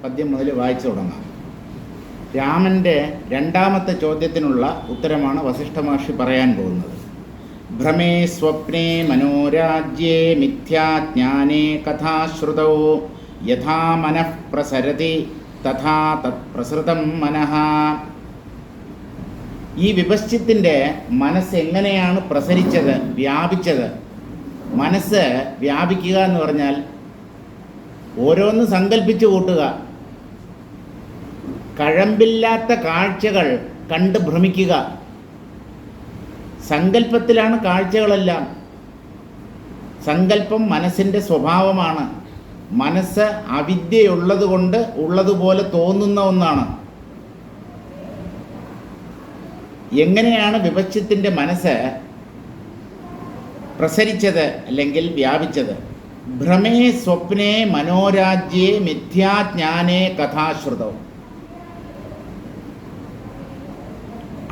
പദ്യം മുതൽ വായിച്ചു തുടങ്ങാം. രാമൻ്റെ രണ്ടാമത്തെ ചോദ്യത്തിനുള്ള ഉത്തരമാണ് വസിഷ്ഠ മഹർഷി പറയാൻ പോകുന്നത്. ഭ്രമേ സ്വപ്നേ മനോരാജ്യേ മിഥ്യാജ്ഞാനേ കഥാശ്രുതൗ യഥാ മനഃ പ്രസരതി തഥാ തത് പ്രസൃതം മനഃ. ഈ വിപശ്ചിത്തിൻ്റെ മനസ്സ് എങ്ങനെയാണ് പ്രസരിച്ചത്, വ്യാപിച്ചത്? മനസ്സ് വ്യാപിക്കുക എന്ന് പറഞ്ഞാൽ ഓരോന്ന് സങ്കല്പിച്ചു കൂട്ടുക, കഴമ്പില്ലാത്ത കാഴ്ചകൾ കണ്ട് ഭ്രമിക്കുക. സങ്കല്പത്തിലാണ് കാഴ്ചകളെല്ലാം. സങ്കല്പം മനസ്സിൻ്റെ സ്വഭാവമാണ്. മനസ്സ് അവിദ്യയുള്ളത് കൊണ്ട് ഉള്ളതുപോലെ തോന്നുന്ന ഒന്നാണ്. എങ്ങനെയാണ് വിപശ്ചിത്തിൻ്റെ മനസ്സ് പ്രസരിച്ചത് അല്ലെങ്കിൽ വ്യാപിച്ചത്? ഭ്രമേ സ്വപ്നേ മനോരാജ്യേ മിഥ്യാജ്ഞാനേ കഥാശ്രുതൗ.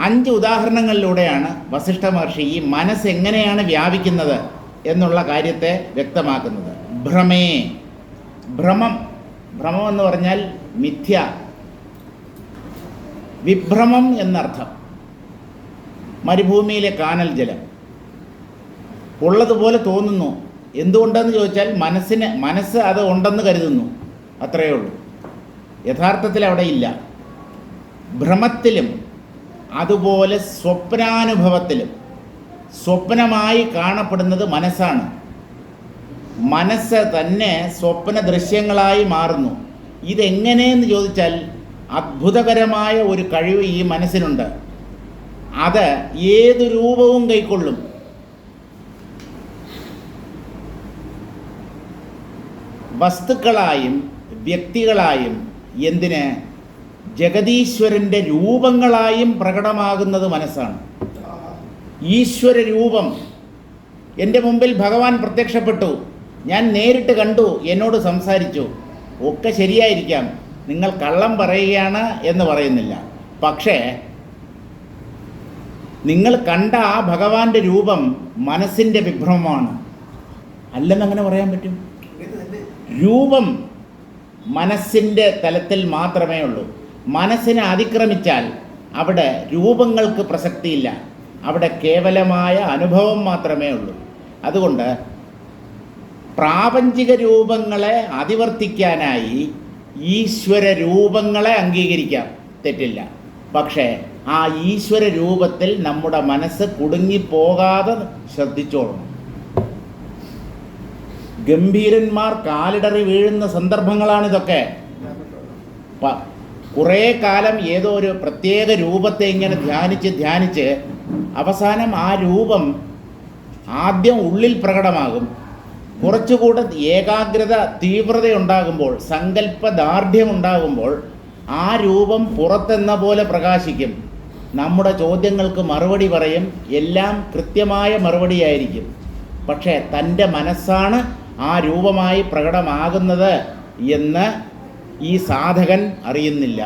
5 ഉദാഹരണങ്ങളിലൂടെയാണ് വസിഷ്ഠ മഹർഷി ഈ മനസ്സ് എങ്ങനെയാണ് വ്യാപിക്കുന്നത് എന്നുള്ള കാര്യത്തെ വ്യക്തമാക്കുന്നത്. ഭ്രമേ, ഭ്രമം എന്ന് പറഞ്ഞാൽ മിഥ്യ, വിഭ്രമം എന്നർത്ഥം. മരുഭൂമിയിലെ കാനൽ ജലം ഉള്ളതുപോലെ തോന്നുന്നു. എന്തുകൊണ്ടെന്ന് ചോദിച്ചാൽ മനസ്സ് അത് ഉണ്ടെന്ന് കരുതുന്നു, അത്രയേ ഉള്ളൂ. യഥാർത്ഥത്തിൽ അവിടെ ഇല്ല. ഭ്രമത്തിലും അതുപോലെ സ്വപ്നാനുഭവത്തിലും സ്വപ്നമായി കാണപ്പെടുന്നത് മനസ്സാണ്. മനസ്സ് തന്നെ സ്വപ്ന ദൃശ്യങ്ങളായി മാറുന്നു. ഇതെങ്ങനെയെന്ന് ചോദിച്ചാൽ അത്ഭുതകരമായ ഒരു കഴിവ് ഈ മനസ്സിനുണ്ട്. അത് ഏത് രൂപവും കൈക്കൊള്ളും. വസ്തുക്കളായും വ്യക്തികളായും എന്തിന് ജഗതീശ്വരൻ്റെ രൂപങ്ങളായും പ്രകടമാകുന്നത് മനസ്സാണ്. ഈശ്വര രൂപം. എൻ്റെ മുമ്പിൽ ഭഗവാൻ പ്രത്യക്ഷപ്പെട്ടു, ഞാൻ നേരിട്ട് കണ്ടു, എന്നോട് സംസാരിച്ചു. ഒക്കെ ശരിയായിരിക്കാം, നിങ്ങൾ കള്ളം പറയുകയാണ് എന്ന് പറയുന്നില്ല. പക്ഷേ നിങ്ങൾ കണ്ട ആ ഭഗവാന്റെ രൂപം മനസ്സിൻ്റെ വിഭ്രമമാണ്. അല്ലെന്നങ്ങനെ പറയാൻ പറ്റും? രൂപം മനസ്സിൻ്റെ തലത്തിൽ മാത്രമേ ഉള്ളൂ. മനസ്സിനെ അതിക്രമിച്ചാൽ അവിടെ രൂപങ്ങൾക്ക് പ്രസക്തിയില്ല, അവിടെ കേവലമായ അനുഭവം മാത്രമേ ഉള്ളൂ. അതുകൊണ്ട് പ്രാപഞ്ചിക രൂപങ്ങളെ അതിവർത്തിക്കാനായി ഈശ്വര രൂപങ്ങളെ അംഗീകരിക്കാം, തെറ്റില്ല. പക്ഷേ ആ ഈശ്വര രൂപത്തിൽ നമ്മുടെ മനസ്സ് കുടുങ്ങിപ്പോകാതെ ശ്രദ്ധിച്ചോളണം. ഗംഭീരന്മാർ കാലിടറി വീഴുന്ന സന്ദർഭങ്ങളാണിതൊക്കെ. കുറേ കാലം ഏതോ ഒരു പ്രത്യേക രൂപത്തെ ഇങ്ങനെ ധ്യാനിച്ച് അവസാനം ആ രൂപം ആദ്യം ഉള്ളിൽ പ്രകടമാകും. കുറച്ചുകൂടെ ഏകാഗ്രത, തീവ്രതയുണ്ടാകുമ്പോൾ, സങ്കല്പദാർഢ്യമുണ്ടാകുമ്പോൾ ആ രൂപം പുറത്തെന്ന പോലെ പ്രകാശിക്കും. നമ്മുടെ ചോദ്യങ്ങൾക്ക് മറുപടി പറയും, എല്ലാം കൃത്യമായ മറുപടിയായിരിക്കും. പക്ഷേ തൻ്റെ മനസ്സാണ് ആ രൂപമായി പ്രകടമാകുന്നത് എന്ന് ഈ സാധകൻ അറിയുന്നില്ല.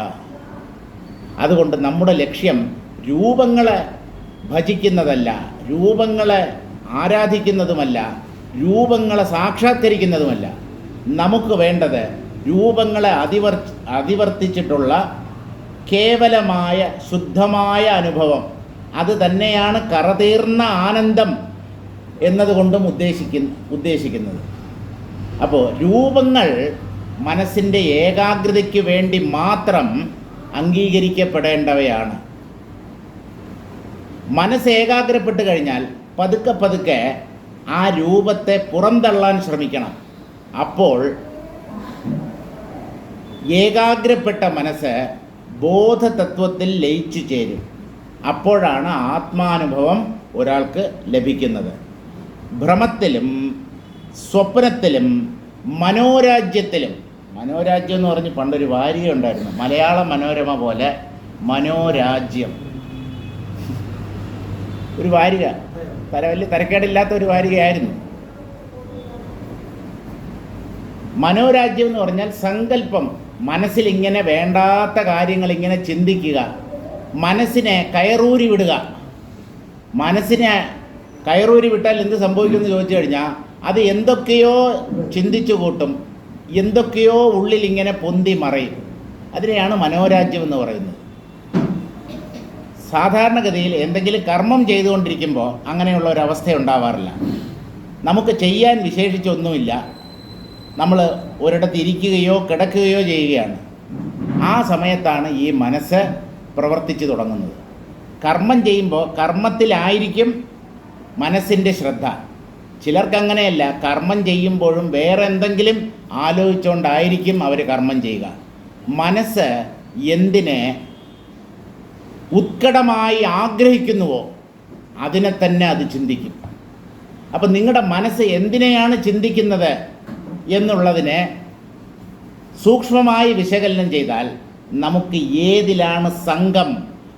അതുകൊണ്ട് നമ്മുടെ ലക്ഷ്യം രൂപങ്ങളെ ഭജിക്കുന്നതല്ല, രൂപങ്ങളെ ആരാധിക്കുന്നതുമല്ല, രൂപങ്ങളെ സാക്ഷാത്കരിക്കുന്നതുമല്ല. നമുക്ക് വേണ്ടത് രൂപങ്ങളെ അതിവർത്തിച്ചിട്ടുള്ള കേവലമായ ശുദ്ധമായ അനുഭവം. അത് തന്നെയാണ് കറതീർന്ന ആനന്ദം എന്നതുകൊണ്ടും ഉദ്ദേശിക്കുന്നത്. അപ്പോൾ രൂപങ്ങൾ മനസ്സിൻ്റെ ഏകാഗ്രതയ്ക്ക് വേണ്ടി മാത്രം അംഗീകരിക്കപ്പെടേണ്ടവയാണ്. മനസ്സ് ഏകാഗ്രപ്പെട്ട് കഴിഞ്ഞാൽ പതുക്കെ ആ രൂപത്തെ പുറന്തള്ളാൻ ശ്രമിക്കണം. അപ്പോൾ ഏകാഗ്രപ്പെട്ട മനസ്സ് ബോധതത്വത്തിൽ ലയിച്ചു ചേരും. അപ്പോഴാണ് ആത്മാനുഭവം ഒരാൾക്ക് ലഭിക്കുന്നത്. ഭ്രമത്തിലും സ്വപ്നത്തിലും മനോരാജ്യത്തിലും, മനോരാജ്യം എന്ന് പറഞ്ഞ് പണ്ടൊരു വാരിക ഉണ്ടായിരുന്നു, മലയാള മനോരമ പോലെ മനോരാജ്യം, ഒരു വാരിക, വലിയ തരക്കേടില്ലാത്ത ഒരു വാരികയായിരുന്നു. മനോരാജ്യം എന്ന് പറഞ്ഞാൽ സങ്കല്പം. മനസ്സിലിങ്ങനെ വേണ്ടാത്ത കാര്യങ്ങൾ ഇങ്ങനെ ചിന്തിക്കുക, മനസ്സിനെ കയറൂരി വിടുക. മനസ്സിനെ കയറൂരി വിട്ടാൽ എന്ത് സംഭവിക്കുമെന്ന് ചോദിച്ചു കഴിഞ്ഞാൽ അത് എന്തൊക്കെയോ ചിന്തിച്ചു കൂട്ടും. എന്തൊക്കെയോ ഉള്ളിൽ ഇങ്ങനെ പൊന്തി മറയും. അതിനെയാണ് മനോരാജ്യം എന്ന് പറയുന്നത്. സാധാരണഗതിയിൽ എന്തെങ്കിലും കർമ്മം ചെയ്തുകൊണ്ടിരിക്കുമ്പോൾ അങ്ങനെയുള്ള ഒരവസ്ഥ ഉണ്ടാവാറില്ല. നമുക്ക് ചെയ്യാൻ വിശേഷിച്ചൊന്നുമില്ല, നമ്മൾ ഒരിടത്ത് ഇരിക്കുകയോ കിടക്കുകയോ ചെയ്യുകയാണ്. ആ സമയത്താണ് ഈ മനസ്സ് പ്രവർത്തിച്ചു തുടങ്ങുന്നത്. കർമ്മം ചെയ്യുമ്പോൾ കർമ്മത്തിലായിരിക്കും മനസ്സിൻ്റെ ശ്രദ്ധ. ചിലർക്കങ്ങനെയല്ല, കർമ്മം ചെയ്യുമ്പോഴും വേറെ എന്തെങ്കിലും ആലോചിച്ചുകൊണ്ടായിരിക്കും അവർ കർമ്മം ചെയ്യുക. മനസ്സ് എന്തിനെ ഉത്കടമായി ആഗ്രഹിക്കുന്നുവോ അതിനെ തന്നെ അത് ചിന്തിക്കും. അപ്പം നിങ്ങളുടെ മനസ്സ് എന്തിനെയാണ് ചിന്തിക്കുന്നത് എന്നുള്ളതിനെ സൂക്ഷ്മമായി വിശകലനം ചെയ്താൽ നമുക്ക് ഏതിലാണ് സംഘം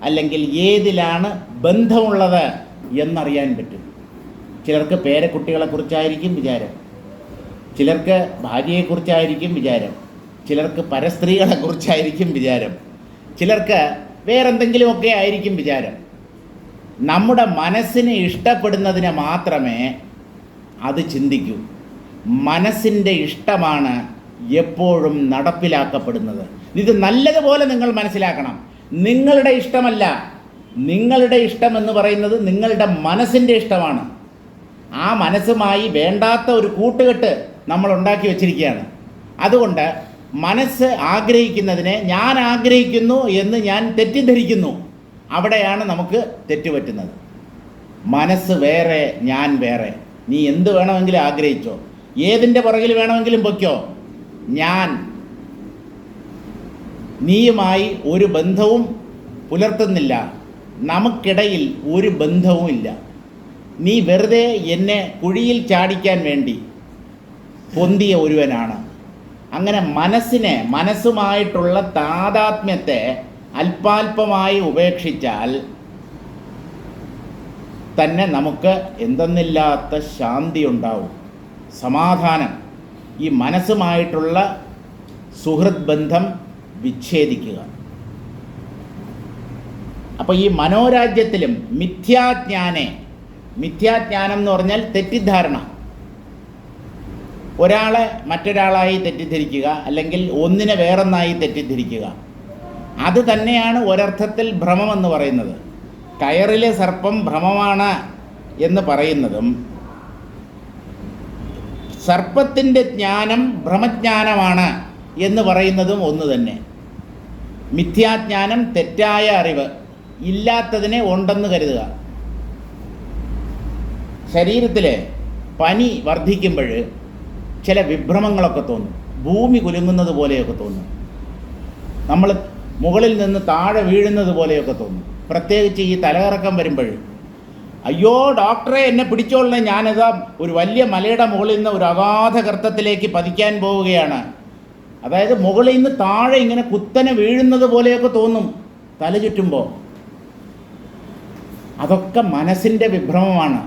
അല്ലെങ്കിൽ ഏതിലാണ് ബന്ധമുള്ളത് എന്നറിയാൻ പറ്റും. ചിലർക്ക് പേരക്കുട്ടികളെക്കുറിച്ചായിരിക്കും വിചാരം, ചിലർക്ക് ഭാര്യയെക്കുറിച്ചായിരിക്കും വിചാരം, ചിലർക്ക് പരസ്ത്രീകളെക്കുറിച്ചായിരിക്കും വിചാരം, ചിലർക്ക് വേറെന്തെങ്കിലുമൊക്കെ ആയിരിക്കും വിചാരം. നമ്മുടെ മനസ്സിന് ഇഷ്ടപ്പെടുന്നതിനെ മാത്രമേ അത് ചിന്തിക്കൂ. മനസ്സിൻ്റെ ഇഷ്ടമാണ് എപ്പോഴും നടപ്പിലാക്കപ്പെടുന്നത്. ഇത് നല്ലതുപോലെ നിങ്ങൾ മനസ്സിലാക്കണം. നിങ്ങളുടെ ഇഷ്ടമല്ല, നിങ്ങളുടെ ഇഷ്ടമെന്ന് പറയുന്നത് നിങ്ങളുടെ മനസ്സിൻ്റെ ഇഷ്ടമാണ്. ആ മനസ്സുമായി വേണ്ടാത്ത ഒരു കൂട്ടുകെട്ട് നമ്മൾ ഉണ്ടാക്കി വച്ചിരിക്കുകയാണ്. അതുകൊണ്ട് മനസ്സ് ആഗ്രഹിക്കുന്നതിനെ ഞാൻ ആഗ്രഹിക്കുന്നു എന്ന് ഞാൻ തെറ്റിദ്ധരിക്കുന്നു. അവിടെയാണ് നമുക്ക് തെറ്റുപറ്റുന്നത്. മനസ്സ് വേറെ, ഞാൻ വേറെ. നീ എന്ത് വേണമെങ്കിലും ആഗ്രഹിച്ചോ, ഏതിൻ്റെ പുറകിൽ വേണമെങ്കിലും പൊയ്ക്കോ. ഞാൻ നീയുമായി ഒരു ബന്ധവും പുലർത്തുന്നില്ല, നമുക്കിടയിൽ ഒരു ബന്ധവും ഇല്ല. നീ വെറുതെ എന്നെ കുഴിയിൽ ചാടിക്കാൻ വേണ്ടി പൊന്തിയ ഒരുവനാണ്. അങ്ങനെ മനസ്സുമായിട്ടുള്ള താതാത്മ്യത്തെ അല്പാൽപമായി ഉപേക്ഷിച്ചാൽ തന്നെ നമുക്ക് എന്തെന്നില്ലാത്ത ശാന്തി ഉണ്ടാവും, സമാധാനം. ഈ മനസ്സുമായിട്ടുള്ള സുഹൃത് ബന്ധം വിച്ഛേദിക്കുക. അപ്പോൾ ഈ മനോരാജ്യത്തിലും മിഥ്യാജ്ഞാനം എന്ന് പറഞ്ഞാൽ തെറ്റിദ്ധാരണ. ഒരാളെ മറ്റൊരാളായി തെറ്റിദ്ധരിക്കുക, അല്ലെങ്കിൽ ഒന്നിനെ വേറൊന്നായി തെറ്റിദ്ധരിക്കുക. അത് തന്നെയാണ് ഒരർത്ഥത്തിൽ ഭ്രമമെന്ന് പറയുന്നത്. കയറിലെ സർപ്പം ഭ്രമമാണ് എന്ന് പറയുന്നതും സർപ്പത്തിൻ്റെ ജ്ഞാനം ഭ്രമജ്ഞാനമാണ് എന്ന് പറയുന്നതും ഒന്ന് തന്നെ. മിഥ്യാജ്ഞാനം തെറ്റായ അറിവ്, ഇല്ലാത്തതിനെ ഉണ്ടെന്ന് കരുതുക. ശരീരത്തിലെ പനി വർദ്ധിക്കുമ്പോൾ ചില വിഭ്രമങ്ങളൊക്കെ തോന്നും, ഭൂമി കുലുങ്ങുന്നത് പോലെയൊക്കെ തോന്നും, നമ്മൾ മുകളിൽ നിന്ന് താഴെ വീഴുന്നത് പോലെയൊക്കെ തോന്നും. പ്രത്യേകിച്ച് ഈ തലകറക്കം വരുമ്പോൾ, അയ്യോ ഡോക്ടറെ എന്നെ പിടിച്ചോളണേ, ഞാനിതാ ഒരു വലിയ മലയുടെ മുകളിൽ നിന്ന് ഒരു അഗാധ ഗർത്തത്തിലേക്ക് പതിക്കാൻ പോവുകയാണ്. അതായത് മുകളിൽ നിന്ന് താഴെ ഇങ്ങനെ കുത്തനെ വീഴുന്നത് പോലെയൊക്കെ തോന്നും തല ചുറ്റുമ്പോൾ. അതൊക്കെ മനസ്സിൻ്റെ വിഭ്രമമാണ്.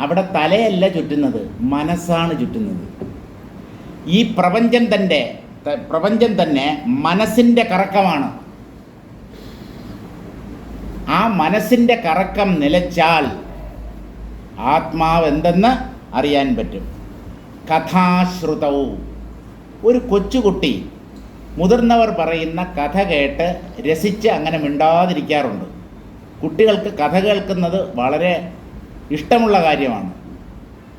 അവിടെ തലയല്ല ചുറ്റുന്നത്, മനസ്സാണ് ചുറ്റുന്നത്. ഈ പ്രപഞ്ചം തന്നെ മനസ്സിൻ്റെ കറക്കമാണ്. ആ മനസ്സിൻ്റെ കറക്കം നിലച്ചാൽ ആത്മാവ് എന്തെന്ന് അറിയാൻ പറ്റും. കഥാശ്രുതവും, ഒരു കൊച്ചുകുട്ടി മുതിർന്നവർ പറയുന്ന കഥ കേട്ട് രസിച്ച് അങ്ങനെ മിണ്ടാതിരിക്കാറുണ്ട്. കുട്ടികൾക്ക് കഥ കേൾക്കുന്നത് വളരെ ഇഷ്ടമുള്ള കാര്യമാണ്.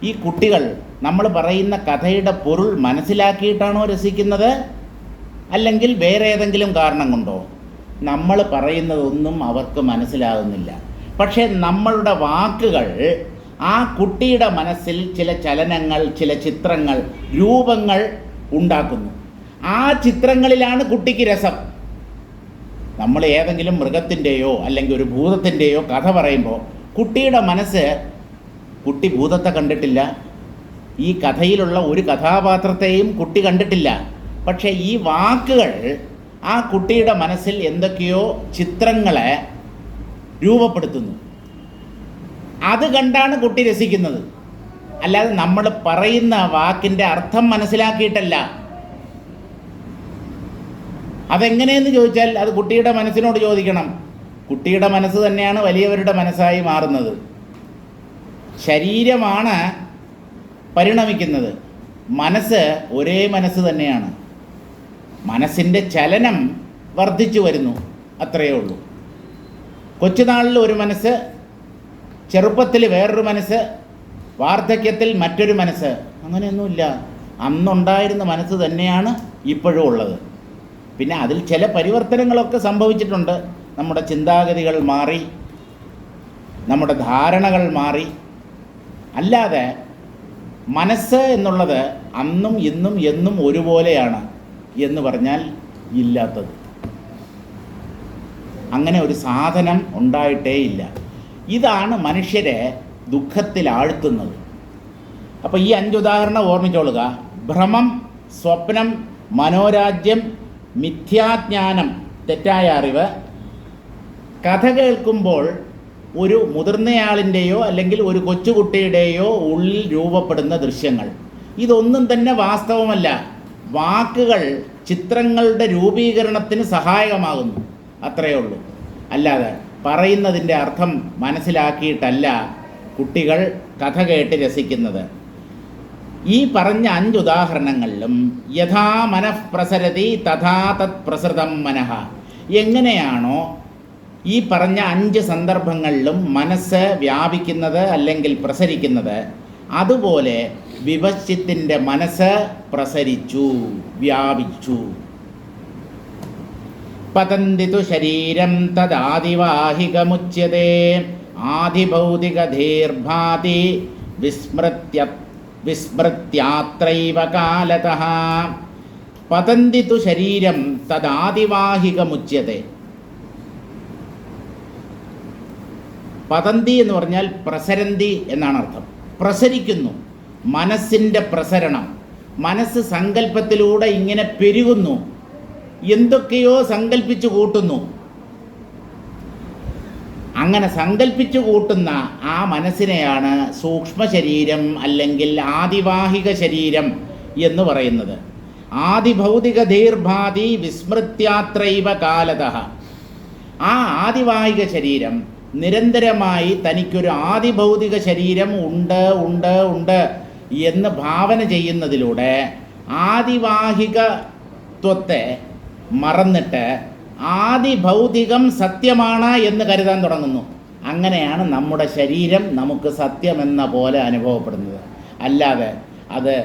ഈ കുട്ടികൾ നമ്മൾ പറയുന്ന കഥയുടെ പൊരുൾ മനസ്സിലാക്കിയിട്ടാണോ രസിക്കുന്നത്, അല്ലെങ്കിൽ വേറെ ഏതെങ്കിലും കാരണം കൊണ്ടോ? നമ്മൾ പറയുന്നതൊന്നും അവർക്ക് മനസ്സിലാകുന്നില്ല. പക്ഷേ നമ്മളുടെ വാക്കുകൾ ആ കുട്ടിയുടെ മനസ്സിൽ ചില ചലനങ്ങൾ, ചില ചിത്രങ്ങൾ, രൂപങ്ങൾ ഉണ്ടാക്കുന്നു. ആ ചിത്രങ്ങളിലാണ് കുട്ടിക്ക് രസം. നമ്മൾ ഏതെങ്കിലും മൃഗത്തിൻ്റെയോ അല്ലെങ്കിൽ ഒരു ഭൂതത്തിൻ്റെയോ കഥ പറയുമ്പോൾ കുട്ടിയുടെ മനസ്സ്, കുട്ടി ഭൂതത്തെ കണ്ടിട്ടില്ല, ഈ കഥയിലുള്ള ഒരു കഥാപാത്രത്തെയും കുട്ടി കണ്ടിട്ടില്ല. പക്ഷേ ഈ വാക്കുകൾ ആ കുട്ടിയുടെ മനസ്സിൽ എന്തൊക്കെയോ ചിത്രങ്ങളെ രൂപപ്പെടുത്തുന്നു. അത് കണ്ടാണ് കുട്ടി രസിക്കുന്നത്. അല്ലാതെ നമ്മൾ പറയുന്ന വാക്കിൻ്റെ അർത്ഥം മനസ്സിലാക്കിയിട്ടല്ല. അതെങ്ങനെയെന്ന് ചോദിച്ചാൽ അത് കുട്ടിയുടെ മനസ്സിനോട് ചോദിക്കണം. കുട്ടിയുടെ മനസ്സ് തന്നെയാണ് വലിയവരുടെ മനസ്സായി മാറുന്നത്. ശരീരമാണ് പരിണമിക്കുന്നത്, മനസ്സ് ഒരേ മനസ്സ് തന്നെയാണ്. മനസ്സിൻ്റെ ചലനം വർദ്ധിച്ചു വരുന്നു, അത്രയേ ഉള്ളൂ. കൊച്ചുനാളിൽ ഒരു മനസ്സ്, ചെറുപ്പത്തിൽ വേറൊരു മനസ്സ്, വാർദ്ധക്യത്തിൽ മറ്റൊരു മനസ്സ്, അങ്ങനെയൊന്നുമില്ല. അന്നുണ്ടായിരുന്ന മനസ്സ് തന്നെയാണ് ഇപ്പോഴും ഉള്ളത്. പിന്നെ അതിൽ ചില പരിവർത്തനങ്ങളൊക്കെ സംഭവിച്ചിട്ടുണ്ട്. നമ്മുടെ ചിന്താഗതികൾ മാറി, നമ്മുടെ ധാരണകൾ മാറി. അല്ലാതെ മനസ്സ് എന്നുള്ളത് അന്നും ഇന്നും എന്നും ഒരുപോലെയാണ് എന്ന് പറഞ്ഞാൽ ഇല്ലാത്തത്. അങ്ങനെ ഒരു സാധനം ഉണ്ടായിട്ടേ ഇല്ല. ഇതാണ് മനുഷ്യരെ ദുഃഖത്തിലാഴ്ത്തുന്നത്. അപ്പോൾ ഈ 5 ഉദാഹരണം ഓർമ്മിച്ചോളുക. ഭ്രമം, സ്വപ്നം, മനോരാജ്യം, മിഥ്യാജ്ഞാനം, തെറ്റായ അറിവ്, കഥ കേൾക്കുമ്പോൾ ഒരു മുതിർന്നയാളിൻ്റെയോ അല്ലെങ്കിൽ ഒരു കൊച്ചുകുട്ടിയുടെയോ ഉള്ളിൽ രൂപപ്പെടുന്ന ദൃശ്യങ്ങൾ. ഇതൊന്നും തന്നെ വാസ്തവമല്ല. വാക്കുകൾ ചിത്രങ്ങളുടെ രൂപീകരണത്തിന് സഹായകമാകുന്നു, അത്രയേ ഉള്ളൂ. അല്ലാതെ പറയുന്നതിൻ്റെ അർത്ഥം മനസ്സിലാക്കിയിട്ടല്ല കുട്ടികൾ കഥ കേട്ട് രസിക്കുന്നത്. ഈ പറഞ്ഞ 5 ഉദാഹരണങ്ങളിലും യഥാ മനഃ പ്രസരതി തഥാ തത് പ്രസൃതം മനഃ, എങ്ങനെയാണോ ഈ പറഞ്ഞ 5 സന്ദർഭങ്ങളിലും മനസ്സ് വ്യാപിക്കുന്നത് അല്ലെങ്കിൽ പ്രസരിക്കുന്നത്, അതുപോലെ വിവശ്ചിത്തിൻ്റെ മനസ്സ് പ്രസരിച്ചു, വ്യാപിച്ചു. പതന്തിതു ശരീരം തദാദിവാഹികമുച്യതേ ആദിഭൗതികധീർഭാതി വിസ്മൃത്യാത്രൈവ കാലതഃ. പതന്തിതു ശരീരം തദാദിവാഹികമുച്യതേ. പതന്തി എന്ന് പറഞ്ഞാൽ പ്രസരന്തി എന്നാണ് അർത്ഥം. പ്രസരിക്കുന്നു, മനസ്സിൻ്റെ പ്രസരണം. മനസ്സ് സങ്കല്പത്തിലൂടെ ഇങ്ങനെ പെരുകുന്നു, എന്തൊക്കെയോ സങ്കല്പിച്ചു കൂട്ടുന്നു. അങ്ങനെ സങ്കല്പിച്ചു കൂട്ടുന്ന ആ മനസ്സിനെയാണ് സൂക്ഷ്മ ശരീരം അല്ലെങ്കിൽ ആദിവാഹിക ശരീരം എന്ന് പറയുന്നത്. ആദിഭൗതിക ധീർഭാതി വിസ്മൃത്യാത്രൈവ കാലതഃ. ആ ആദിവാഹിക ശരീരം നിരന്തരമായി തനിക്കൊരു ആദിഭൗതിക ശരീരം ഉണ്ട് ഉണ്ട് ഉണ്ട് എന്ന് ഭാവന ചെയ്യുന്നതിലൂടെ ആദിവാഹികത്വത്തെ മറന്നിട്ട് ആദിഭൗതികം സത്യമാണ് എന്ന് കരുതാൻ തുടങ്ങുന്നു. അങ്ങനെയാണ് നമ്മുടെ ശരീരം നമുക്ക് സത്യമെന്ന പോലെ അനുഭവപ്പെടുന്നത്. അല്ലാതെ അത്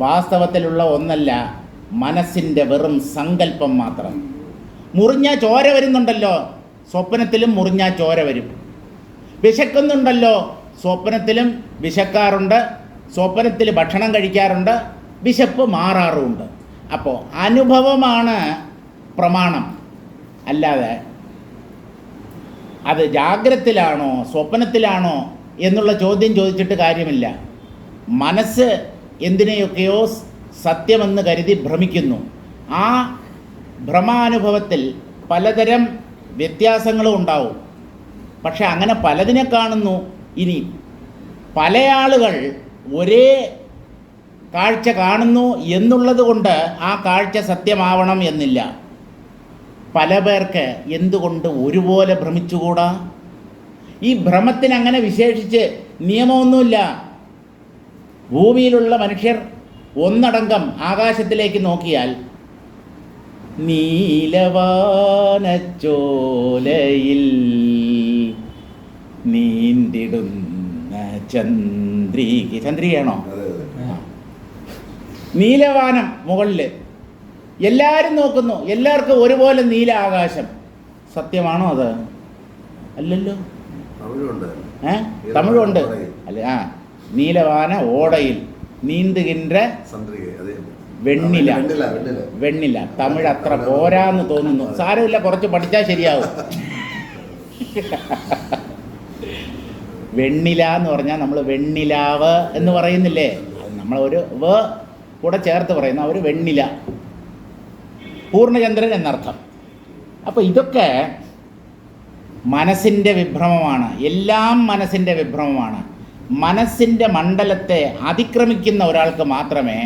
വാസ്തവത്തിലുള്ള ഒന്നല്ല, മനസ്സിൻ്റെ വെറും സങ്കല്പം മാത്രം. മുറിഞ്ഞ ചോര വരുന്നുണ്ടല്ലോ, സ്വപ്നത്തിലും മുറിഞ്ഞ ചോര വരും. വിശക്കുന്നുണ്ടല്ലോ, സ്വപ്നത്തിലും വിശക്കാറുണ്ട്, സ്വപ്നത്തിൽ ഭക്ഷണം കഴിക്കാറുണ്ട്, വിശപ്പ് മാറാറുമുണ്ട്. അപ്പോൾ അനുഭവമാണ് പ്രമാണം, അല്ലാതെ അത് ജാഗ്രതത്തിലാണോ സ്വപ്നത്തിലാണോ എന്നുള്ള ചോദ്യം ചോദിച്ചിട്ട് കാര്യമില്ല. മനസ്സ് എന്തിനെയൊക്കെയോ സത്യമെന്ന് കരുതി ഭ്രമിക്കുന്നു. ആ ഭ്രമാനുഭവത്തിൽ പലതരം വ്യത്യാസങ്ങളും ഉണ്ടാവും. പക്ഷെ അങ്ങനെ പലതിനെ കാണുന്നു. ഇനി പല ആളുകൾ ഒരേ കാഴ്ച കാണുന്നു എന്നുള്ളത് കൊണ്ട് ആ കാഴ്ച സത്യമാവണം എന്നില്ല. പല പേർക്ക് എന്തുകൊണ്ട് ഒരുപോലെ ഭ്രമിച്ചുകൂടാ? ഈ ഭ്രമത്തിന് അങ്ങനെ വിശേഷിച്ച് നിയമമൊന്നുമില്ല. ഭൂമിയിലുള്ള മനുഷ്യർ ഒന്നടങ്കം ആകാശത്തിലേക്ക് നോക്കിയാൽ നീലവാനച്ചോലയിൽ നീന്തിടുന്ന ചന്ദ്രികയാണോ? നീലവാനം മുകളിൽ എല്ലാവരും നോക്കുന്നു, എല്ലാവർക്കും ഒരുപോലെ നീല ആകാശം. സത്യമാണോ അത്? അല്ലല്ലോ. തമിഴുണ്ട് അല്ല. നീലവാന ഓടയിൽ നീന്തുകിன்ற വെണ്ണില. തമിഴ് അത്ര പോരാന്ന് തോന്നുന്നു. സാരമില്ല, കുറച്ച് പഠിച്ചാൽ ശരിയാവും. വെണ്ണില എന്ന് പറഞ്ഞാൽ നമ്മൾ വെണ്ണിലാവ് എന്ന് പറയുന്നില്ലേ, അത് നമ്മൾ ഒരു വ കൂടെ ചേർത്ത് പറയുന്ന ഒരു വെണ്ണില, പൂർണ്ണചന്ദ്രൻ എന്നർത്ഥം. അപ്പോൾ ഇതൊക്കെ മനസ്സിൻ്റെ വിഭ്രമമാണ്. എല്ലാം മനസ്സിൻ്റെ വിഭ്രമമാണ്. മനസ്സിൻ്റെ മണ്ഡലത്തെ അതിക്രമിക്കുന്ന ഒരാൾക്ക് മാത്രമേ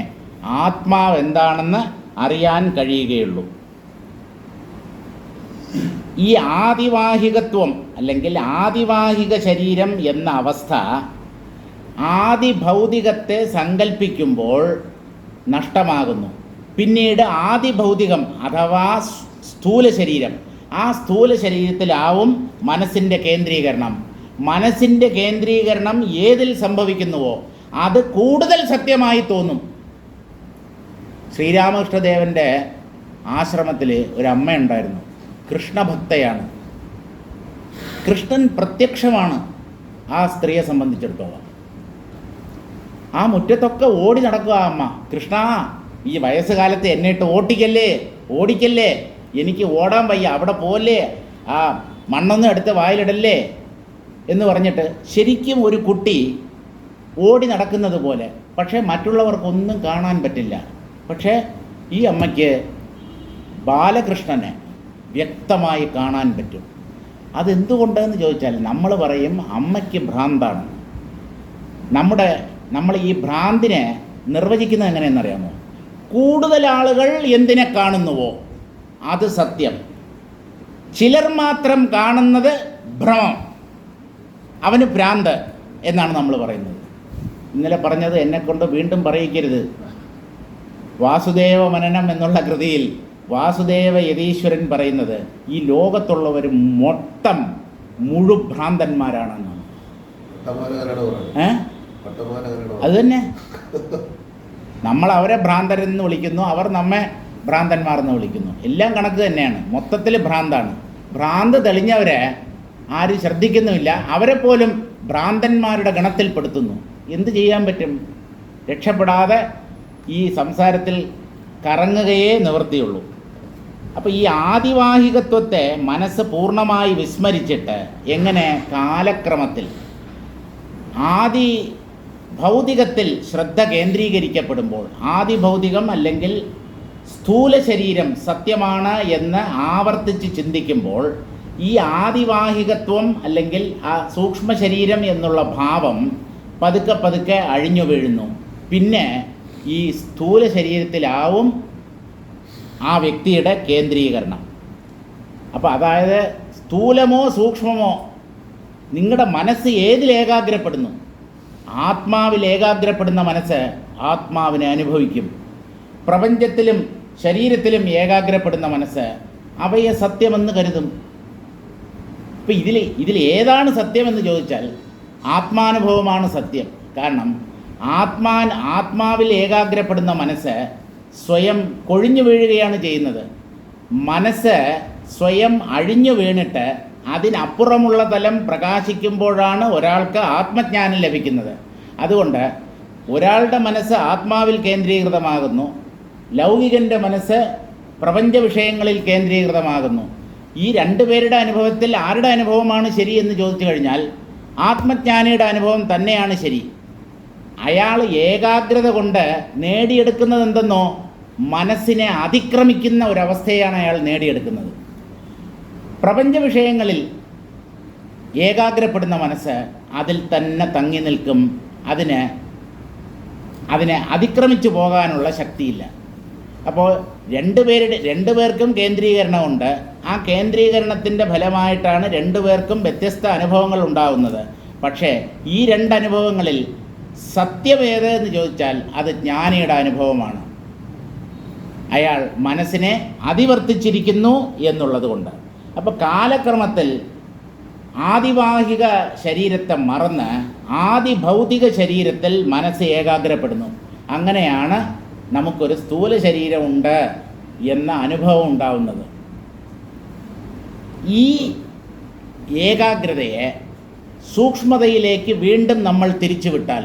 ആത്മാവ് എന്താണെന്ന് അറിയാൻ കഴിയുകയുള്ളൂ. ഈ ആദിവാഹികത്വം അല്ലെങ്കിൽ ആദിവാഹിക ശരീരം എന്ന അവസ്ഥ ആദിഭൗതികത്തെ സങ്കല്പിക്കുമ്പോൾ നഷ്ടമാകുന്നു. പിന്നീട് ആദിഭൗതികം അഥവാ സ്ഥൂല ശരീരം, ആ സ്ഥൂല ശരീരത്തിലാവും മനസ്സിൻ്റെ കേന്ദ്രീകരണം. മനസ്സിൻ്റെ കേന്ദ്രീകരണം ഏതിൽ സംഭവിക്കുന്നുവോ അത് കൂടുതൽ സത്യമായി തോന്നും. ശ്രീരാമകൃഷ്ണദേവൻ്റെ ആശ്രമത്തിൽ ഒരമ്മ ഉണ്ടായിരുന്നു, കൃഷ്ണഭക്തയാണ്. കൃഷ്ണൻ പ്രത്യക്ഷമാണ് ആ സ്ത്രീയെ സംബന്ധിച്ചിടത്തോളം. ആ മുറ്റത്തൊക്കെ ഓടി നടക്കുക ആ അമ്മ. കൃഷ്ണ, ഈ വയസ്സുകാലത്ത് എന്നെ ഇട്ട് ഓടിക്കല്ലേ, എനിക്ക് ഓടാൻ വയ്യ, അവിടെ പോലെ ആ മണ്ണൊന്നും എടുത്ത് വായിലിടല്ലേ എന്ന് പറഞ്ഞിട്ട് ശരിക്കും ഒരു കുട്ടി ഓടി നടക്കുന്നത് പോലെ. പക്ഷേ മറ്റുള്ളവർക്കൊന്നും കാണാൻ പറ്റില്ല. പക്ഷേ ഈ അമ്മയ്ക്ക് ബാലകൃഷ്ണനെ വ്യക്തമായി കാണാൻ പറ്റും. അതെന്തുകൊണ്ടെന്ന് ചോദിച്ചാൽ നമ്മൾ പറയും അമ്മയ്ക്ക് ഭ്രാന്താണ്. നമ്മൾ ഈ ഭ്രാന്തിനെ നിർവചിക്കുന്നത് എങ്ങനെയെന്നറിയാമോ? കൂടുതൽ ആളുകൾ എന്തിനെ കാണുന്നുവോ അത് സത്യം, ചിലർ മാത്രം കാണുന്നത് ഭ്രമം, അവന് ഭ്രാന്ത് എന്നാണ് നമ്മൾ പറയുന്നത്. ഇന്നലെ പറഞ്ഞത് എന്നെക്കൊണ്ട് വീണ്ടും പറയിക്കരുത്. വാസുദേവ മനനം എന്നുള്ള കൃതിയിൽ വാസുദേവ യതീശ്വരൻ പറയുന്നത് ഈ ലോകത്തുള്ളവർ മൊത്തം മുഴുഭ്രാന്തന്മാരാണെന്നാണ്. അത് തന്നെ, നമ്മൾ അവരെ ഭ്രാന്തരെന്ന് വിളിക്കുന്നു, അവർ നമ്മെ ഭ്രാന്തന്മാരെന്ന് വിളിക്കുന്നു. എല്ലാം കണക്ക് തന്നെയാണ്, മൊത്തത്തിൽ ഭ്രാന്താണ്. ഭ്രാന്ത് തെളിഞ്ഞവരെ ആരും ശ്രദ്ധിക്കുന്നുമില്ല, അവരെ പോലും ഭ്രാന്തന്മാരുടെ ഗണത്തിൽപ്പെടുത്തുന്നു. എന്ത് ചെയ്യാൻ പറ്റും? രക്ഷപ്പെടാതെ ഈ സംസാരത്തിൽ കറങ്ങുകയേ നിവൃത്തിയുള്ളൂ. അപ്പോൾ ഈ ആദിവാഹികത്വത്തെ മനസ്സ് പൂർണ്ണമായി വിസ്മരിച്ചിട്ട് എങ്ങനെ കാലക്രമത്തിൽ ആദി ഭൗതികത്തിൽ ശ്രദ്ധ കേന്ദ്രീകരിക്കപ്പെടുമ്പോൾ, ആദിഭൗതികം അല്ലെങ്കിൽ സ്ഥൂല ശരീരം സത്യമാണ് എന്ന് ആവർത്തിച്ച് ചിന്തിക്കുമ്പോൾ ഈ ആദിവാഹികത്വം അല്ലെങ്കിൽ ആ സൂക്ഷ്മ ശരീരം എന്നുള്ള ഭാവം പതുക്കെ പതുക്കെ അഴിഞ്ഞു വീഴുന്നു. പിന്നെ ഈ സ്ഥൂല ശരീരത്തിലാവും ആ വ്യക്തിയുടെ കേന്ദ്രീകരണം. അപ്പോൾ അതായത് സ്ഥൂലമോ സൂക്ഷ്മമോ നിങ്ങളുടെ മനസ്സ് ഏതിൽ ഏകാഗ്രപ്പെടുന്നു? ആത്മാവിൽ ഏകാഗ്രപ്പെടുന്ന മനസ്സ് ആത്മാവിനെ അനുഭവിക്കും. പ്രപഞ്ചത്തിലും ശരീരത്തിലും ഏകാഗ്രപ്പെടുന്ന മനസ്സ് അവയെ സത്യമെന്ന് കരുതും. ഇപ്പം ഇതിൽ ഏതാണ് സത്യമെന്ന് ചോദിച്ചാൽ ആത്മാനുഭവമാണ് സത്യം. കാരണം ആത്മാവിൽ ഏകാഗ്രപ്പെടുന്ന മനസ്സ് സ്വയം കൊഴിഞ്ഞു വീഴുകയാണ് ചെയ്യുന്നത്. മനസ്സ് സ്വയം അഴിഞ്ഞു വീണിട്ട് അതിനപ്പുറമുള്ള തലം പ്രകാശിക്കുമ്പോഴാണ് ഒരാൾക്ക് ആത്മജ്ഞാനം ലഭിക്കുന്നത്. അതുകൊണ്ട് ഒരാളുടെ മനസ്സ് ആത്മാവിൽ കേന്ദ്രീകൃതമാകുന്നു, ലൗകികൻ്റെ മനസ്സ് പ്രപഞ്ച വിഷയങ്ങളിൽ കേന്ദ്രീകൃതമാകുന്നു. ഈ രണ്ടുപേരുടെ അനുഭവത്തിൽ ആരുടെ അനുഭവമാണ് ശരി എന്ന് ചോദിച്ചു കഴിഞ്ഞാൽ ആത്മജ്ഞാനിയുടെ അനുഭവം തന്നെയാണ് ശരി. അയാൾ ഏകാഗ്രത കൊണ്ട് നേടിയെടുക്കുന്നത് എന്തെന്നോ മനസ്സിനെ അതിക്രമിക്കുന്ന ഒരവസ്ഥയാണ് അയാൾ നേടിയെടുക്കുന്നത്. പ്രപഞ്ച വിഷയങ്ങളിൽ ഏകാഗ്രപ്പെടുന്ന മനസ്സ് അതിൽ തന്നെ തങ്ങി നിൽക്കും. അതിനെ അതിക്രമിച്ചു പോകാനുള്ള ശക്തിയില്ല. അപ്പോൾ രണ്ടുപേർക്കും കേന്ദ്രീകരണമുണ്ട്. ആ കേന്ദ്രീകരണത്തിൻ്റെ ഫലമായിട്ടാണ് രണ്ടുപേർക്കും വ്യത്യസ്ത അനുഭവങ്ങൾ ഉണ്ടാകുന്നത്. പക്ഷേ ഈ രണ്ടനുഭവങ്ങളിൽ സത്യമേത് എന്ന് ചോദിച്ചാൽ അത് ജ്ഞാനിയുടെ അനുഭവമാണ്. അയാൾ മനസ്സിനെ അതിവർത്തിച്ചിരിക്കുന്നു എന്നുള്ളത് കൊണ്ട്. അപ്പോൾ കാലക്രമത്തിൽ ആദിവാഹിക ശരീരത്തെ മറന്ന് ആദിഭൗതിക ശരീരത്തിൽ മനസ്സ് ഏകാഗ്രപ്പെടുന്നു. അങ്ങനെയാണ് നമുക്കൊരു സ്ഥൂല ശരീരമുണ്ട് എന്ന അനുഭവം ഉണ്ടാവുന്നത്. ഈ ഏകാഗ്രതയെ സൂക്ഷ്മതയിലേക്ക് വീണ്ടും നമ്മൾ തിരിച്ചുവിട്ടാൽ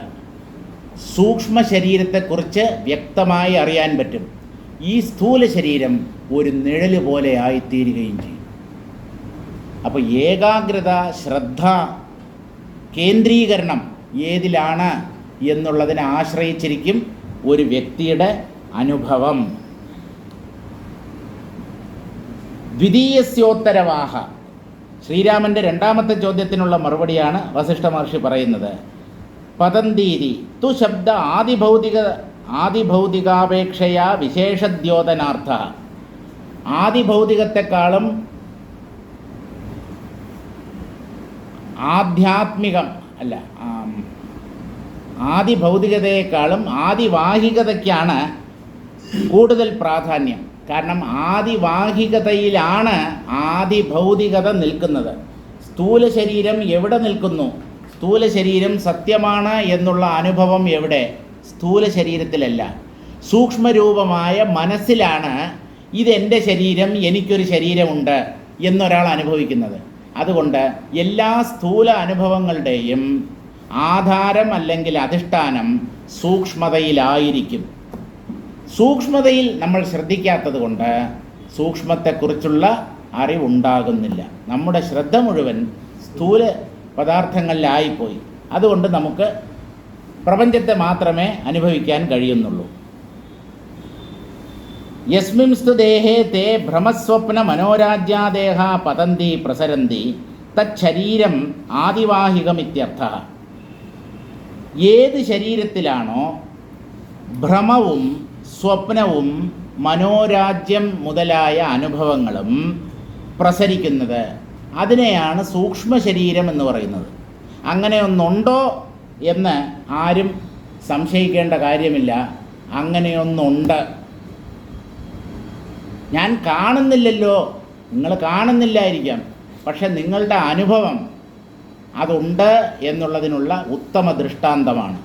സൂക്ഷ്മ ശരീരത്തെക്കുറിച്ച് വ്യക്തമായി അറിയാൻ പറ്റും. ഈ സ്ഥൂല ശരീരം ഒരു നിഴല് പോലെ ആയിത്തീരുകയും ചെയ്യും. അപ്പോൾ ഏകാഗ്രത, ശ്രദ്ധ, കേന്ദ്രീകരണം ഏതിലാണ് എന്നുള്ളതിനെ ആശ്രയിച്ചിരിക്കും ഒരു വ്യക്തിയുടെ അനുഭവം. ദ്വിതീയസ്യോത്തരവാഹ, ശ്രീരാമൻ്റെ രണ്ടാമത്തെ ചോദ്യത്തിനുള്ള മറുപടിയാണ് വസിഷ്ഠ മഹർഷി പറയുന്നത്. പതന്തീതി തു ശബ്ദ ആദിഭൗതികാപേക്ഷയാ വിശേഷദ്യോതനാർത്ഥ. ആദിഭൗതികത്തെക്കാളും ആദിഭൗതികതയെക്കാളും ആദിവാഹികതയ്ക്കാണ് കൂടുതൽ പ്രാധാന്യം. കാരണം ആദിവാഹികതയിലാണ് ആദിഭൗതികത നിൽക്കുന്നത്. സ്ഥൂല ശരീരം എവിടെ നിൽക്കുന്നു? സ്ഥൂല ശരീരം സത്യമാണ് എന്നുള്ള അനുഭവം എവിടെ? സ്ഥൂല ശരീരത്തിലല്ല, സൂക്ഷ്മരൂപമായ മനസ്സിലാണ് ഇതെൻ്റെ ശരീരം, എനിക്കൊരു ശരീരമുണ്ട് എന്നൊരാൾ അനുഭവിക്കുന്നത്. അതുകൊണ്ട് എല്ലാ സ്ഥൂല അനുഭവങ്ങളുടെയും ആധാരം അല്ലെങ്കിൽ അധിഷ്ഠാനം സൂക്ഷ്മതയിലായിരിക്കും. സൂക്ഷ്മതയിൽ നമ്മൾ ശ്രദ്ധിക്കാത്തത് കൊണ്ട് സൂക്ഷ്മത്തെക്കുറിച്ചുള്ള അറിവുണ്ടാകുന്നില്ല. നമ്മുടെ ശ്രദ്ധ മുഴുവൻ സ്ഥൂല പദാർത്ഥങ്ങളിലായിപ്പോയി. അതുകൊണ്ട് നമുക്ക് പ്രപഞ്ചത്തെ മാത്രമേ അനുഭവിക്കാൻ കഴിയുന്നുള്ളൂ. യസ്മിൻസ്തു ദേഹേ തേ ഭ്രമസ്വപ്ന മനോരാജ്യാദേഹ പതന്തി പ്രസരന്തി തച്ഛരീരം ആദിവാഹികമിത്യർത്ഥഃ. ഏത് ശരീരത്തിലാണോ ഭ്രമവും സ്വപ്നവും മനോരാജ്യം മുതലായ അനുഭവങ്ങളും പ്രസരിക്കുന്നത് അതിനെയാണ് സൂക്ഷ്മ ശരീരം എന്ന് പറയുന്നത്. അങ്ങനെ ഒന്നുണ്ടോ എന്ന് ആരും സംശയിക്കേണ്ട കാര്യമില്ല. അങ്ങനെയൊന്നുണ്ട്. ഞാൻ കാണുന്നില്ലല്ലോ, നിങ്ങൾ കാണുന്നില്ലായിരിക്കാം, പക്ഷെ നിങ്ങളുടെ അനുഭവം അതുണ്ട് എന്നുള്ളതിനുള്ള ഉത്തമ ദൃഷ്ടാന്തമാണ്.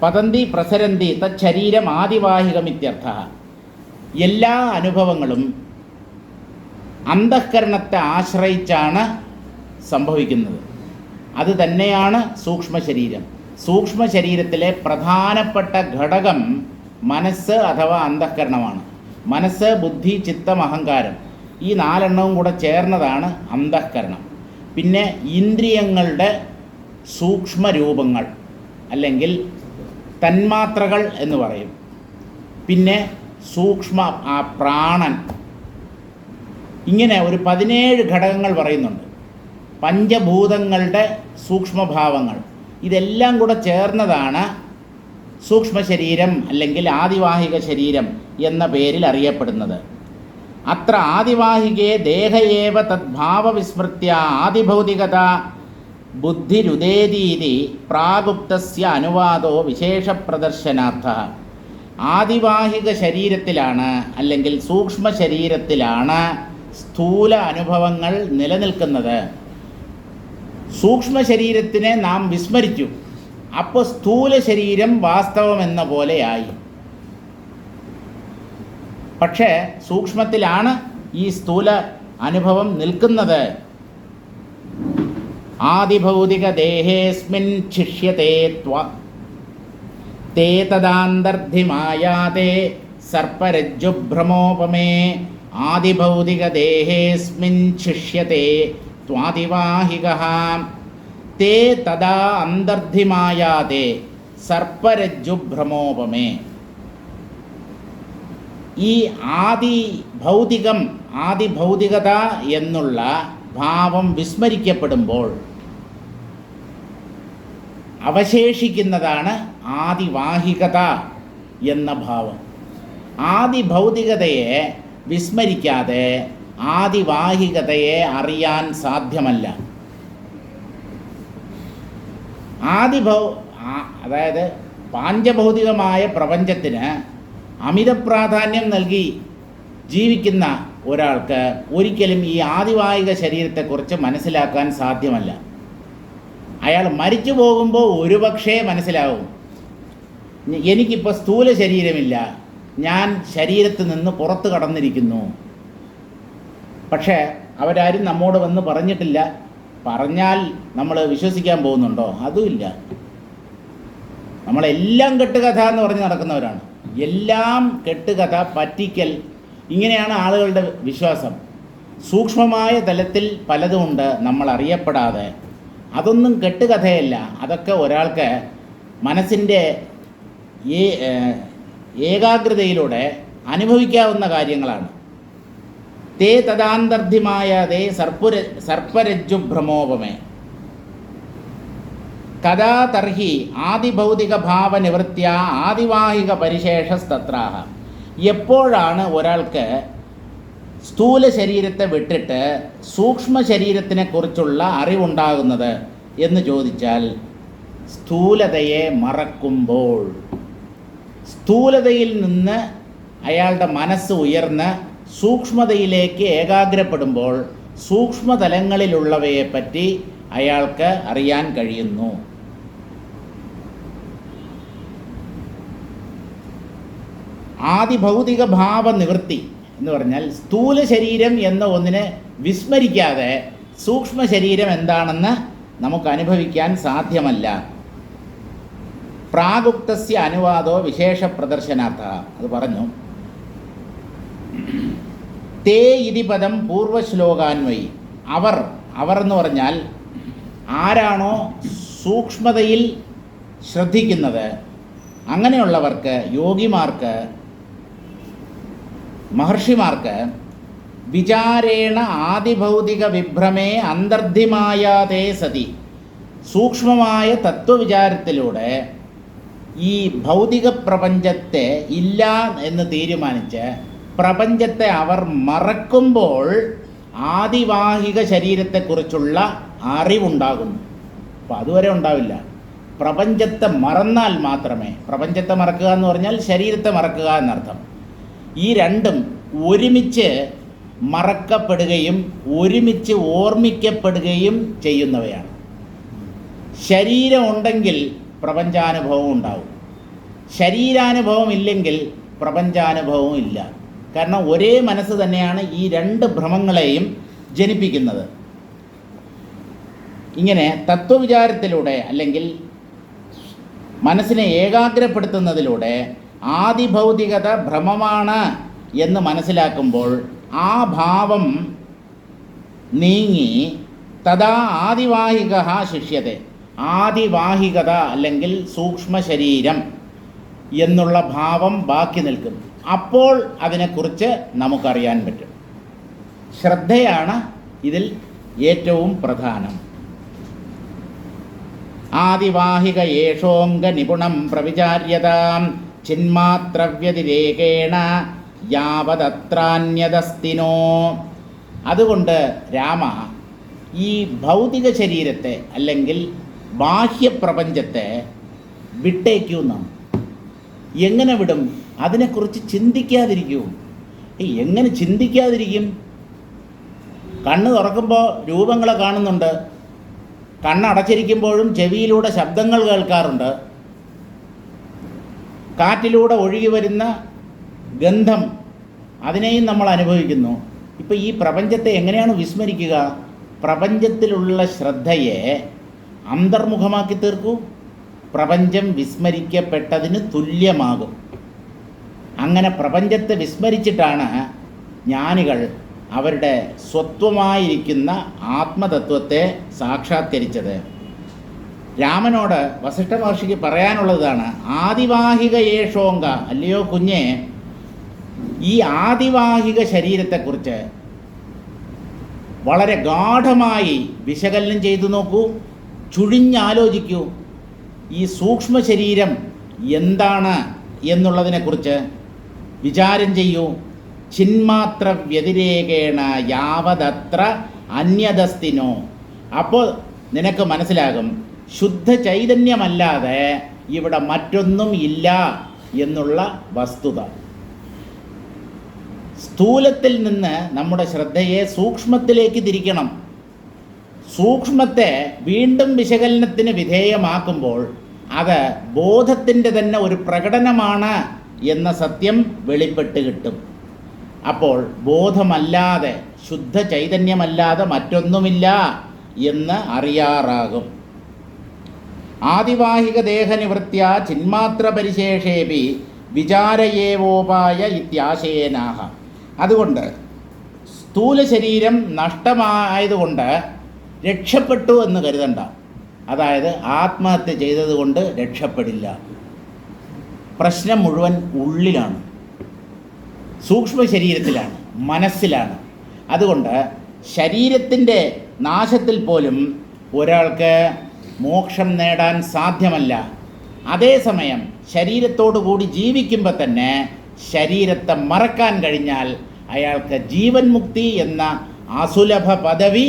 പതന്തി പ്രസരന്തി തച്ഛരീരം ആദിവാഹികമിത്യർത്ഥഃ. എല്ലാ അനുഭവങ്ങളും അന്തഃകരണത്തെ ആശ്രയിച്ചാണ് സംഭവിക്കുന്നത്. അത് തന്നെയാണ് സൂക്ഷ്മ ശരീരം. സൂക്ഷ്മ ശരീരത്തിലെ പ്രധാനപ്പെട്ട ഘടകം മനസ്സ് അഥവാ അന്തഃകരണമാണ്. മനസ്സ്, ബുദ്ധി, ചിത്തം, അഹങ്കാരം, ഈ നാലെണ്ണവും കൂടെ ചേർന്നതാണ് അന്തഃകരണം. പിന്നെ ഇന്ദ്രിയങ്ങളുടെ സൂക്ഷ്മരൂപങ്ങൾ അല്ലെങ്കിൽ തന്മാത്രകൾ എന്ന് പറയും. പിന്നെ സൂക്ഷ്മ പ്രാണൻ. ഇങ്ങനെ ഒരു 17 ഘടകങ്ങൾ പറയുന്നുണ്ട്. പഞ്ചഭൂതങ്ങളുടെ സൂക്ഷ്മഭാവങ്ങൾ, ഇതെല്ലാം കൂടെ ചേർന്നതാണ് സൂക്ഷ്മ ശരീരം അല്ലെങ്കിൽ ആദിവാഹിക ശരീരം എന്ന പേരിൽ അറിയപ്പെടുന്നത്. അത്ര ആദിവാഹികേ ദേഹയേവ തദ്ഭാവവിസ്മൃത്യ ആദിഭൗതികത ബുദ്ധിരുദേതീതി പ്രാഗുപ്തസ്യ അനുവാദോ വിശേഷപ്രദർശനാർത്ഥഃ. ആദിവാഹിക ശരീരത്തിലാണ് അല്ലെങ്കിൽ സൂക്ഷ്മ ശരീരത്തിലാണ് സ്ഥൂല അനുഭവങ്ങൾ നിലനിൽക്കുന്നത്. സൂക്ഷ്മ ശരീരത്തിനെ നാം വിസ്മരിച്ചു. അപ്പോൾ സ്ഥൂല ശരീരം വാസ്തവമെന്ന പോലെയായി. പക്ഷേ സൂക്ഷ്മത്തിലാണ് ഈ സ്ഥൂല അനുഭവം നിൽക്കുന്നത്. ആദിഭൗതിക ദേഹേസ്മിൻ ശിഷ്യത്തെ തേ തദാന്തർധിമായാതേ സർപ്പരജ്ജുഭ്രമോപമേ. ആദിഭൗതിക ദേഹേസ്മിൻ ശിഷ്യത്തെ ത്വാദിവാഹികഃ തേ തദാ അന്തർധിമായാതേ സർപ്പരജ്ജുഭ്രമോപമേ. ഈ ആദിഭൗതികത എന്നുള്ള ഭാവം വിസ്മരിക്കപ്പെടുമ്പോൾ അവശേഷിക്കുന്നതാണ് ആദിവാഹികത എന്ന ഭാവം. ആദിഭൗതികതയെ വിസ്മരിക്കാതെ ആദിവാഹികതയെ അറിയാൻ സാധ്യമല്ല. അതായത് പാഞ്ചഭൗതികമായ പ്രപഞ്ചത്തിന് അമിത പ്രാധാന്യം നൽകി ജീവിക്കുന്ന ഒരാൾക്ക് ഒരിക്കലും ഈ ആദിവാഹിക ശരീരത്തെക്കുറിച്ച് മനസ്സിലാക്കാൻ സാധ്യമല്ല. അയാൾ മരിച്ചു പോകുമ്പോൾ ഒരുപക്ഷേ മനസ്സിലാവും, എനിക്കിപ്പോൾ സ്ഥൂല ശരീരമില്ല, ഞാൻ ശരീരത്തിൽ നിന്ന് പുറത്ത് കടന്നിരിക്കുന്നു. പക്ഷേ അവരാരും നമ്മോട് വന്ന് പറഞ്ഞിട്ടില്ല. പറഞ്ഞാൽ നമ്മൾ വിശ്വസിക്കാൻ പോകുന്നുണ്ടോ? അതുമില്ല. നമ്മളെല്ലാം കെട്ടുകഥ എന്ന് പറഞ്ഞ് നടക്കുന്നവരാണ്. എല്ലാം കെട്ടുകഥ, പറ്റിക്കൽ, ഇങ്ങനെയാണ് ആളുകളുടെ വിശ്വാസം. സൂക്ഷ്മമായ തലത്തിൽ പലതുമുണ്ട് നമ്മൾ അറിയപ്പെടാതെ. അതൊന്നും കെട്ടുകഥയല്ല. അതൊക്കെ ഒരാൾക്ക് മനസ്സിൻ്റെ ഏകാഗ്രതയിലൂടെ അനുഭവിക്കാവുന്ന കാര്യങ്ങളാണ്. തേ തദാന്തർധിമായ തേ സർപ്പരജ്ജുഭ്രമോപമേ. കഥാ തർഹി ആദിഭൗതിക ഭാവനിവൃത്യ ആദിവാഹിക പരിശേഷസ്തത്രാഹ. എപ്പോഴാണ് ഒരാൾക്ക് സ്ഥൂല ശരീരത്തെ വിട്ടിട്ട് സൂക്ഷ്മ ശരീരത്തിനെക്കുറിച്ചുള്ള അറിവുണ്ടാകുന്നത് എന്ന് ചോദിച്ചാൽ സ്ഥൂലതയെ മറക്കുമ്പോൾ, സ്ഥൂലതയിൽ നിന്ന് അയാളുടെ മനസ്സ് ഉയർന്ന് സൂക്ഷ്മതയിലേക്ക് ഏകാഗ്രപ്പെടുമ്പോൾ സൂക്ഷ്മതലങ്ങളിലുള്ളവയെപ്പറ്റി അയാൾക്ക് അറിയാൻ കഴിയുന്നു. ആദിഭൗതിക ഭാവ നിവൃത്തി എന്ന് പറഞ്ഞാൽ സ്ഥൂല ശരീരം എന്ന ഒന്നിനെ വിസ്മരിക്കാതെ സൂക്ഷ്മ ശരീരം എന്താണെന്ന് നമുക്ക് അനുഭവിക്കാൻ സാധ്യമല്ല. പ്രാഗുക്തസ്യ അനുവാദോ വിശേഷ പ്രദർശനാർത്ഥ, അത് പറഞ്ഞു. തേ ഇതി പദം പൂർവശ്ലോകാന്വയി, അവർ എന്ന് പറഞ്ഞാൽ ആരാണോ സൂക്ഷ്മതയിൽ ശ്രദ്ധിക്കുന്നത് അങ്ങനെയുള്ളവർക്ക്, യോഗിമാർക്ക്, മഹർഷിമാർക്ക് വിചാരേണ ആദിഭൗതിക വിഭ്രമേ അന്തർധിമായാതേ സതി, സൂക്ഷ്മമായ തത്വവിചാരത്തിലൂടെ ഈ ഭൗതിക പ്രപഞ്ചത്തെ ഇല്ല എന്ന് തീരുമാനിച്ച് പ്രപഞ്ചത്തെ അവർ മറക്കുമ്പോൾ ആദിവാഹിക ശരീരത്തെക്കുറിച്ചുള്ള അറിവുണ്ടാകുന്നു. അപ്പോൾ അതുവരെ ഉണ്ടാവില്ല. പ്രപഞ്ചത്തെ മറന്നാൽ മാത്രമേ, പ്രപഞ്ചത്തെ മറക്കുക എന്ന് പറഞ്ഞാൽ ശരീരത്തെ മറക്കുക എന്നർത്ഥം. ഈ രണ്ടും ഒരുമിച്ച് മറക്കപ്പെടുകയും ഒരുമിച്ച് ഓർമ്മിക്കപ്പെടുകയും ചെയ്യുന്നവയാണ്. ശരീരം ഉണ്ടെങ്കിൽ പ്രപഞ്ചാനുഭവം ഉണ്ടാവും, ശരീരാനുഭവം ഇല്ലെങ്കിൽ പ്രപഞ്ചാനുഭവം ഇല്ല. കാരണം ഒരേ മനസ്സ് തന്നെയാണ് ഈ രണ്ട് ഭ്രമങ്ങളെയും ജനിപ്പിക്കുന്നത്. ഇങ്ങനെ തത്വവിചാരത്തിലൂടെ അല്ലെങ്കിൽ മനസ്സിനെ ഏകാഗ്രപ്പെടുത്തുന്നതിലൂടെ ആദിഭൗതികത ഭ്രമമാണ് എന്ന് മനസ്സിലാക്കുമ്പോൾ ആ ഭാവം നീങ്ങി തഥാ ആദിവാഹിക ശിഷ്യത, ആദിവാഹികത അല്ലെങ്കിൽ സൂക്ഷ്മ ശരീരം എന്നുള്ള ഭാവം ബാക്കി നിൽക്കും. അപ്പോൾ അതിനെക്കുറിച്ച് നമുക്കറിയാൻ പറ്റും. ശ്രദ്ധയാണ് ഇതിൽ ഏറ്റവും പ്രധാനം. ആദിവാഹിക യേഷോംഗ നിപുണം പ്രവിചാര്യതാം ചിന്മാത്രവ്യതിരേകേണ യാവതത്രാന്യതസ്തിനോ. അതുകൊണ്ട് രാമ, ഈ ഭൗതിക ശരീരത്തെ അല്ലെങ്കിൽ ബാഹ്യപ്രപഞ്ചത്തെ വിട്ടേക്കൂ നാം. എങ്ങനെ വിടും? അതിനെക്കുറിച്ച് ചിന്തിക്കാതിരിക്കൂ. എങ്ങനെ ചിന്തിക്കാതിരിക്കും? കണ്ണ് തുറക്കുമ്പോൾ രൂപങ്ങളെ കാണുന്നുണ്ട്, കണ്ണടച്ചിരിക്കുമ്പോഴും ചെവിയിലൂടെ ശബ്ദങ്ങൾ കേൾക്കാറുണ്ട്, കാറ്റിലൂടെ ഒഴുകി വരുന്ന ഗന്ധം അതിനെയും നമ്മൾ അനുഭവിക്കുന്നു. ഇപ്പോൾ ഈ പ്രപഞ്ചത്തെ എങ്ങനെയാണ് വിസ്മരിക്കുക? പ്രപഞ്ചത്തിലുള്ള ശ്രദ്ധയെ അന്തർമുഖമാക്കി തീർക്കൂ, പ്രപഞ്ചം വിസ്മരിക്കപ്പെട്ടതിന് തുല്യമാകും. അങ്ങനെ പ്രപഞ്ചത്തെ വിസ്മരിച്ചിട്ടാണ് ജ്ഞാനികൾ അവരുടെ സ്വത്വമായിരിക്കുന്ന ആത്മതത്വത്തെ സാക്ഷാത്കരിച്ചത്. രാമനോട് വസിഷ്ഠ മഹർഷിക്ക് പറയാനുള്ളതാണ് ആദിവാഹിക യേഷോങ്ക, അല്ലയോ കുഞ്ഞെ, ഈ ആദിവാഹിക ശരീരത്തെക്കുറിച്ച് വളരെ ഗാഢമായി വിശകലനം ചെയ്തു നോക്കൂ, ചുഴിഞ്ഞാലോചിക്കൂ. ഈ സൂക്ഷ്മ ശരീരം എന്താണ് എന്നുള്ളതിനെക്കുറിച്ച് വിചാരം ചെയ്യൂ. ചിന്മാത്ര വ്യതിരേകേണ യാവതത്ര അന്യതസ്തിനോ. അപ്പോൾ നിനക്ക് മനസ്സിലാകും ശുദ്ധ ചൈതന്യമല്ലാതെ ഇവിടെ മറ്റൊന്നും ഇല്ല എന്നുള്ള വസ്തുത. സ്ഥൂലത്തിൽ നിന്ന് നമ്മുടെ ശ്രദ്ധയെ സൂക്ഷ്മത്തിലേക്ക് തിരിക്കണം. സൂക്ഷ്മത്തെ വീണ്ടും വിശകലനത്തിന് വിധേയമാക്കുമ്പോൾ അത് ബോധത്തിൻ്റെ തന്നെ ഒരു പ്രകടനമാണ് എന്ന സത്യം വെളിപ്പെട്ട് കിട്ടും. അപ്പോൾ ബോധമല്ലാതെ, ശുദ്ധ ചൈതന്യമല്ലാതെ മറ്റൊന്നുമില്ല എന്ന് അറിയാറാകും. ആദിവാഹിക ദേഹനിവൃത്യ ചിന്മാത്ര പരിശേഷേപി വിചാരയേവോപായ ഇത്യാശയേനാഹ. അതുകൊണ്ട് സ്ഥൂല ശരീരം നഷ്ടമായതുകൊണ്ട് രക്ഷപ്പെട്ടു എന്ന് കരുതണ്ട. അതായത് ആത്മഹത്യ ചെയ്തതുകൊണ്ട് രക്ഷപ്പെടില്ല. പ്രശ്നം മുഴുവൻ ഉള്ളിലാണ്, സൂക്ഷ്മ ശരീരത്തിലാണ്, മനസ്സിലാണ്. അതുകൊണ്ട് ശരീരത്തിൻ്റെ നാശത്തിൽ പോലും ഒരാൾക്ക് മോക്ഷം നേടാൻ സാധ്യമല്ല. അതേസമയം ശരീരത്തോടു കൂടി ജീവിക്കുമ്പോൾ തന്നെ ശരീരത്തെ മറക്കാൻ കഴിഞ്ഞാൽ അയാൾക്ക് ജീവൻ മുക്തി എന്ന അസുലഭ പദവി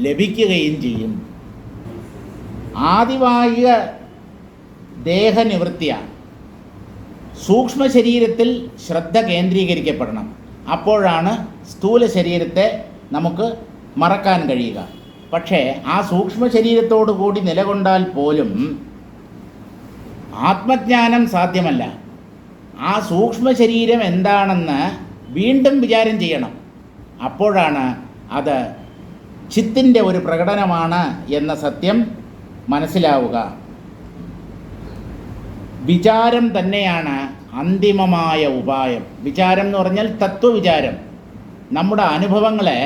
ലഭിക്കുകയും ചെയ്യും. ആദിവാഹിക ദേഹനിവൃത്തിയ സൂക്ഷ്മ ശരീരത്തിൽ ശ്രദ്ധ കേന്ദ്രീകരിക്കപ്പെടണം. അപ്പോഴാണ് സ്ഥൂല ശരീരത്തെ നമുക്ക് മറക്കാൻ കഴിയുക. പക്ഷേ ആ സൂക്ഷ്മ ശരീരത്തോടു കൂടി നിലകൊണ്ടാൽ പോലും ആത്മജ്ഞാനം സാധ്യമല്ല. ആ സൂക്ഷ്മ ശരീരം എന്താണെന്ന് വീണ്ടും വിചാരം ചെയ്യണം. അപ്പോഴാണ് അത് ചിത്തിൻ്റെ ഒരു പ്രകടനമാണ് എന്ന സത്യം മനസ്സിലാവുക. വിചാരം തന്നെയാണ് അന്തിമമായ ഉപായം. വിചാരം എന്ന് പറഞ്ഞാൽ തത്വവിചാരം. നമ്മുടെ അനുഭവങ്ങളെ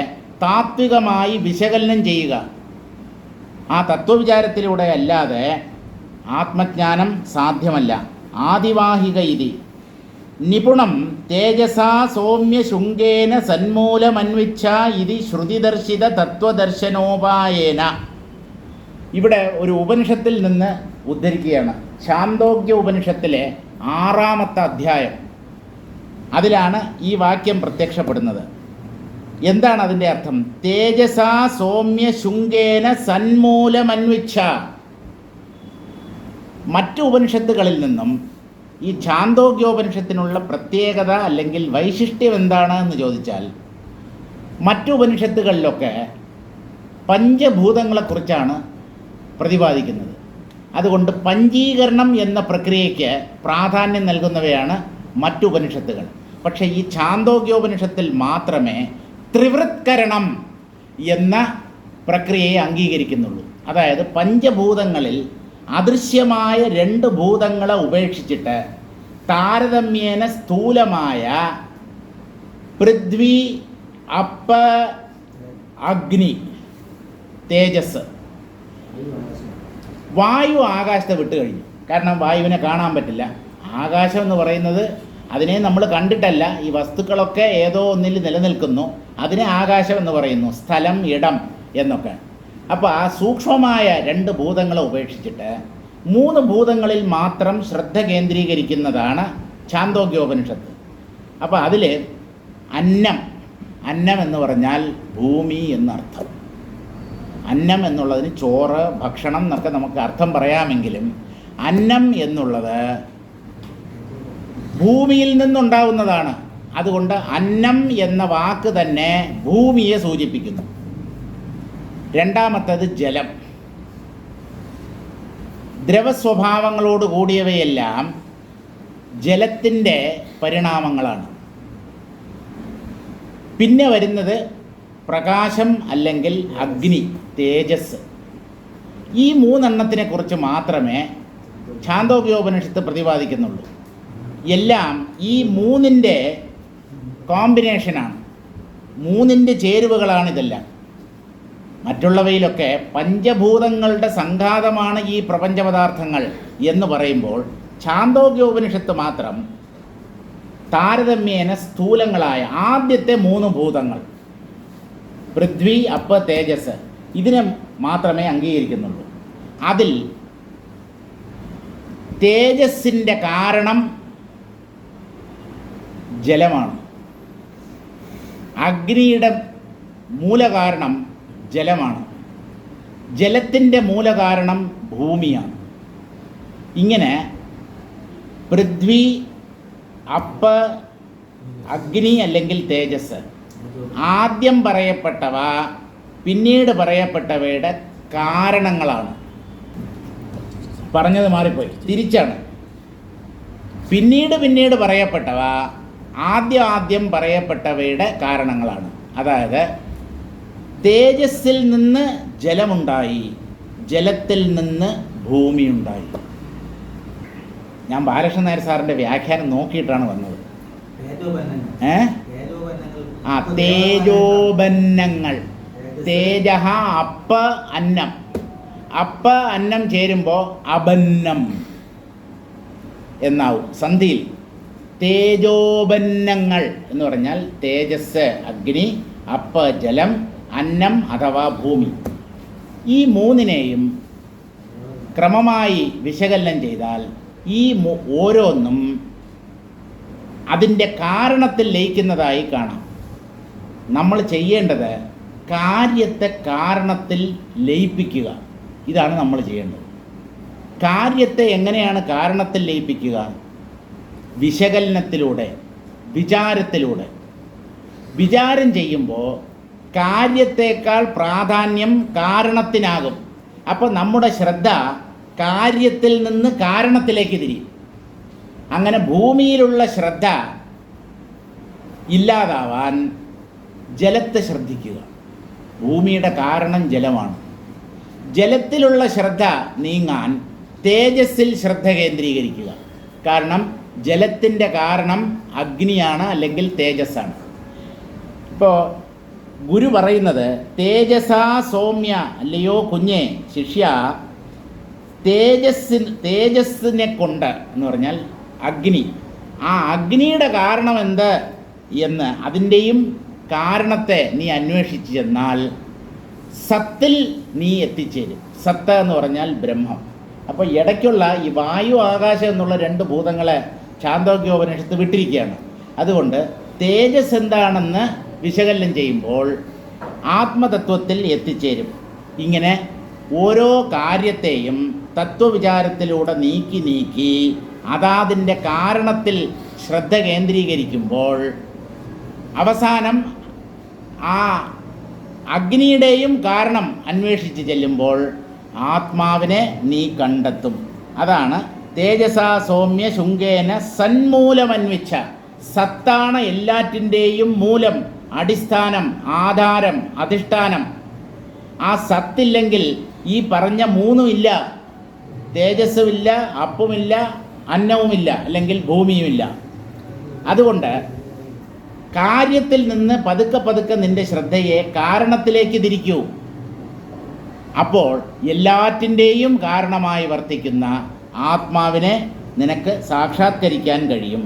താത്വികമായി വിശകലനം ചെയ്യുക. ആ തത്വവിചാരത്തിലൂടെ അല്ലാതെ ആത്മജ്ഞാനം സാധ്യമല്ല. ആദിവാഹിക ഇതി നിപുണം തേജസാ സൗമ്യ ശുങ്കേന സന്മൂലമന്വിച്ഛ ഇതി ശ്രുതിദർശിത തത്വദർശനോപായേന. ഇവിടെ ഒരു ഉപനിഷത്തിൽ നിന്ന് ഉദ്ധരിക്കുകയാണ്. ഛാന്തോഗ്യ ഉപനിഷത്തിലെ 6-ാമത്തെ അധ്യായം. അതിലാണ് ഈ വാക്യം പ്രത്യക്ഷപ്പെടുന്നത്. എന്താണ് അതിൻ്റെ അർത്ഥം? തേജസാ സൗമ്യ ശുങ്കേന സന്മൂലമന്വിച്ഛ. മറ്റു ഉപനിഷത്തുകളിൽ നിന്നും ഈ ഛാന്തോഗ്യോപനിഷത്തിനുള്ള പ്രത്യേകത അല്ലെങ്കിൽ വൈശിഷ്ട്യം എന്താണ് എന്ന് ചോദിച്ചാൽ, മറ്റു ഉപനിഷത്തുകളിലൊക്കെ പഞ്ചഭൂതങ്ങളെക്കുറിച്ചാണ് പ്രതിപാദിക്കുന്നത്. അതുകൊണ്ട് പഞ്ചീകരണം എന്ന പ്രക്രിയയ്ക്ക് പ്രാധാന്യം നൽകുന്നവയാണ് മറ്റു ഉപനിഷത്തുകൾ. പക്ഷേ ഈ ഛാന്തോഗ്യോപനിഷത്തിൽ മാത്രമേ ത്രിവൃത്കരണം എന്ന പ്രക്രിയയെ അംഗീകരിക്കുന്നുള്ളൂ. അതായത് പഞ്ചഭൂതങ്ങളിൽ അദൃശ്യമായ 2 ഭൂതങ്ങളെ ഉപേക്ഷിച്ചിട്ട് താരതമ്യേന സ്ഥൂലമായ പൃഥ്വി, അപ്പ, അഗ്നി, തേജസ്, വായു ആകാശത്തെ വിട്ട് കഴിഞ്ഞു. കാരണം വായുവിനെ കാണാൻ പറ്റില്ല. ആകാശം എന്ന് പറയുന്നത് അതിനെ നമ്മൾ കണ്ടിട്ടല്ല. ഈ വസ്തുക്കളൊക്കെ ഏതോ ഒന്നിൽ നിലനിൽക്കുന്നു. അതിനെ ആകാശം എന്ന് പറയുന്നു. സ്ഥലം, ഇടം എന്നൊക്കെ. അപ്പോൾ ആ സൂക്ഷ്മമായ 2 ഭൂതങ്ങളെ ഉപേക്ഷിച്ചിട്ട് 3 ഭൂതങ്ങളിൽ മാത്രം ശ്രദ്ധ കേന്ദ്രീകരിക്കുന്നതാണ് ഛാന്തോഗ്യോപനിഷത്ത്. അപ്പോൾ അതിൽ അന്നം എന്ന് പറഞ്ഞാൽ ഭൂമി എന്നർത്ഥം. അന്നം എന്നുള്ളതിന് ചോറ്, ഭക്ഷണം എന്നൊക്കെ നമുക്ക് അർത്ഥം പറയാമെങ്കിലും അന്നം എന്നുള്ളത് ഭൂമിയിൽ നിന്നുണ്ടാവുന്നതാണ്. അതുകൊണ്ട് അന്നം എന്ന വാക്ക് തന്നെ ഭൂമിയെ സൂചിപ്പിക്കുന്നു. രണ്ടാമത്തേത് ജലം. ദ്രവസ്വഭാവങ്ങളോട് കൂടിയവയെല്ലാം ജലത്തിൻ്റെ പരിണാമങ്ങളാണ്. പിന്നെ വരുന്നത് പ്രകാശം അല്ലെങ്കിൽ അഗ്നി, തേജസ്. ഈ 3 എണ്ണത്തിനെക്കുറിച്ച് മാത്രമേ ഛാന്തോഗ്യോപനിഷത്ത് പ്രതിപാദിക്കുന്നുള്ളൂ. എല്ലാം ഈ 3ൻ്റെ കോമ്പിനേഷനാണ്, 3ൻ്റെ ചേരുവകളാണിതെല്ലാം. മറ്റുള്ളവയിലൊക്കെ പഞ്ചഭൂതങ്ങളുടെ സംഘാതമാണ് ഈ പ്രപഞ്ചപദാർത്ഥങ്ങൾ എന്ന് പറയുമ്പോൾ ഛാന്തോഗ്യോപനിഷത്ത് മാത്രം താരതമ്യേന സ്ഥൂലങ്ങളായ ആദ്യത്തെ 3 ഭൂതങ്ങൾ പൃഥ്വി, അപ്പ, തേജസ് ഇതിനെ മാത്രമേ അംഗീകരിക്കുന്നുള്ളൂ. അതിൽ തേജസ്സിൻ്റെ കാരണം ജലമാണ്. അഗ്നിയുടെ മൂലകാരണം ജലമാണ്. ജലത്തിൻ്റെ മൂലകാരണം ഭൂമിയാണ്. ഇങ്ങനെ പൃഥ്വി, അപ്പ, അഗ്നി അല്ലെങ്കിൽ തേജസ് ആദ്യം പറയപ്പെട്ടവ പിന്നീട് പറയപ്പെട്ടവയുടെ കാരണങ്ങളാണ്. പറഞ്ഞത് മാറിപ്പോയി, തിരിച്ചാണ്. പിന്നീട് പറയപ്പെട്ടവ ആദ്യം പറയപ്പെട്ടവയുടെ കാരണങ്ങളാണ്. അതായത് തേജസ്സിൽ നിന്ന് ജലമുണ്ടായി, ജലത്തിൽ നിന്ന് ഭൂമിയുണ്ടായി. ഞാൻ ബാലകൃഷ്ണൻ നായർ സാറിൻ്റെ വ്യാഖ്യാനം നോക്കിയിട്ടാണ് വന്നത്. തേജോബന്നങ്ങൾ. തേജഹ അപ്പ അന്നം. അപ്പ അന്നം ചേരുമ്പോൾ അബന്നം എന്നാവും സന്ധിയിൽ. തേജോബന്നങ്ങൾ എന്ന് പറഞ്ഞാൽ തേജസ് അഗ്നി, അപ്പ ജലം, അന്നം അഥവാ ഭൂമി. ഈ 3നെയും ക്രമമായി വിശകലനം ചെയ്താൽ ഈ ഓരോന്നും അതിൻ്റെ കാരണത്തിൽ ലയിക്കുന്നതായി കാണാം. നമ്മൾ ചെയ്യേണ്ടത് കാര്യത്തെ കാരണത്തിൽ ലയിപ്പിക്കുക. ഇതാണ് നമ്മൾ ചെയ്യേണ്ടത്. കാര്യത്തെ എങ്ങനെയാണ് കാരണത്തിൽ ലയിപ്പിക്കുക? വിശകലനത്തിലൂടെ, വിചാരത്തിലൂടെ. വിചാരം ചെയ്യുമ്പോൾ കാര്യത്തേക്കാൾ പ്രാധാന്യം കാരണത്തിനാകും. അപ്പോൾ നമ്മുടെ ശ്രദ്ധ കാര്യത്തിൽ നിന്ന് കാരണത്തിലേക്ക് തിരിയും. അങ്ങനെ ഭൂമിയിലുള്ള ശ്രദ്ധ ഇല്ലാതാവാൻ ജലത്തെ ശ്രദ്ധിക്കുക. ഭൂമിയുടെ കാരണം ജലമാണ്. ജലത്തിലുള്ള ശ്രദ്ധ നീങ്ങാൻ തേജസ്സിൽ ശ്രദ്ധ കേന്ദ്രീകരിക്കുക. കാരണം ജലത്തിൻ്റെ കാരണം അഗ്നിയാണ്, അല്ലെങ്കിൽ തേജസ്സാണ്. ഇപ്പോൾ ഗുരു പറയുന്നത്, തേജസാ സൗമ്യ, അല്ലയോ കുഞ്ഞെ ശിഷ്യ, തേജസ്സിനെ കൊണ്ട് എന്ന് പറഞ്ഞാൽ അഗ്നി, ആ അഗ്നിയുടെ കാരണം എന്ത് എന്ന് അതിൻ്റെയും കാരണത്തെ നീ അന്വേഷിച്ച് ചെന്നാൽ സത്തിൽ നീ എത്തിച്ചേരും. സത്ത് എന്ന് പറഞ്ഞാൽ ബ്രഹ്മം. അപ്പോൾ ഇടയ്ക്കുള്ള ഈ വായു ആകാശം എന്നുള്ള രണ്ട് ഭൂതങ്ങളെ ഛാന്തോഗ്യോപനിഷത്ത് വിട്ടിരിക്കുകയാണ്. അതുകൊണ്ട് തേജസ് എന്താണെന്ന് വിശകലനം ചെയ്യുമ്പോൾ ആത്മതത്വത്തിൽ എത്തിച്ചേരും. ഇങ്ങനെ ഓരോ കാര്യത്തെയും തത്വവിചാരത്തിലൂടെ നീക്കി അതാതിൻ്റെ കാരണത്തിൽ ശ്രദ്ധ കേന്ദ്രീകരിക്കുമ്പോൾ അവസാനം ആ അഗ്നിയുടെയും കാരണം അന്വേഷിച്ച് ചെല്ലുമ്പോൾ ആത്മാവിനെ നീ കണ്ടെത്തും. അതാണ് തേജസാ സൗമ്യ ശുങ്കേന സന്മൂലമന്വിച്ച. സത്താണ് എല്ലാറ്റിൻ്റെയും മൂലം, അടിസ്ഥാനം, ആധാരം, അധിഷ്ഠാനം. ആ സത്തില്ലെങ്കിൽ ഈ പറഞ്ഞ മൂന്നുമില്ല. തേജസ്സുമില്ല, അപ്പുമില്ല, അന്നവുമില്ല, അല്ലെങ്കിൽ ഭൂമിയുമില്ല. അതുകൊണ്ട് കാര്യത്തിൽ നിന്ന് പതുക്കെ നിന്റെ ശ്രദ്ധയെ കാരണത്തിലേക്ക് തിരിക്കൂ. അപ്പോൾ എല്ലാറ്റിൻ്റെയും കാരണമായി വർത്തിക്കുന്ന ആത്മാവിനെ നിനക്ക് സാക്ഷാത്കരിക്കാൻ കഴിയും.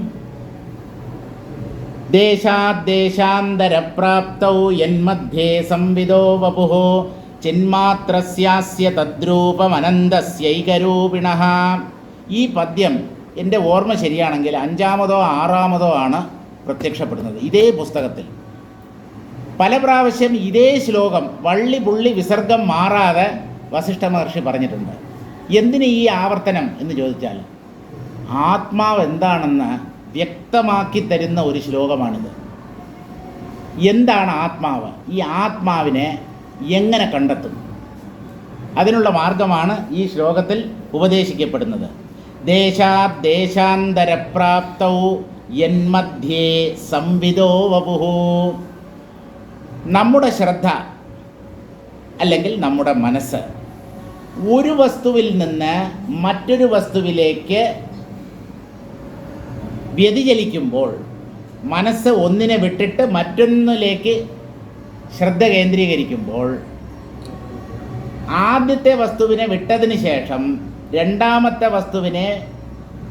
ദേശാദ്ദേശാന്തരപ്രാപ്തൗ യന്മധ്യേ സംവിദോ വപുഃ ചിന്മാത്രസ്യാസ്യ തദ്രൂപമനന്തസ്യൈകരൂപിണഃ. ഈ പദ്യം എൻ്റെ ഓർമ്മ ശരിയാണെങ്കിൽ 5-മോ 6-മോ ആണ് പ്രത്യക്ഷപ്പെടുന്നത് ഇതേ പുസ്തകത്തിൽ. പല പ്രാവശ്യം ഇതേ ശ്ലോകം വള്ളി പുള്ളി വിസർഗം മാറാതെ വസിഷ്ഠ മഹർഷി പറഞ്ഞിട്ടുണ്ട്. എന്തിന് ഈ ആവർത്തനം എന്ന് ചോദിച്ചാൽ ആത്മാവ് എന്താണെന്ന് വ്യക്തമാക്കി തരുന്ന ഒരു ശ്ലോകമാണിത്. എന്താണ് ആത്മാവ്? ഈ ആത്മാവിനെ എങ്ങനെ കണ്ടെത്തും? അതിനുള്ള മാർഗമാണ് ഈ ശ്ലോകത്തിൽ ഉപദേശിക്കപ്പെടുന്നത്. ദേശാദ്ദേശാന്തരപ്രാപ്തൗ യന്മധ്യേ സംവിദോ വപുഃ. നമ്മുടെ ശ്രദ്ധ അല്ലെങ്കിൽ നമ്മുടെ മനസ്സ് ഒരു വസ്തുവിൽ നിന്ന് മറ്റൊരു വസ്തുവിലേക്ക് വ്യതിചലിക്കുമ്പോൾ, മനസ്സ് ഒന്നിനെ വിട്ടിട്ട് മറ്റൊന്നിലേക്ക് ശ്രദ്ധ കേന്ദ്രീകരിക്കുമ്പോൾ, ആദ്യത്തെ വസ്തുവിനെ വിട്ടതിന് ശേഷം രണ്ടാമത്തെ വസ്തുവിനെ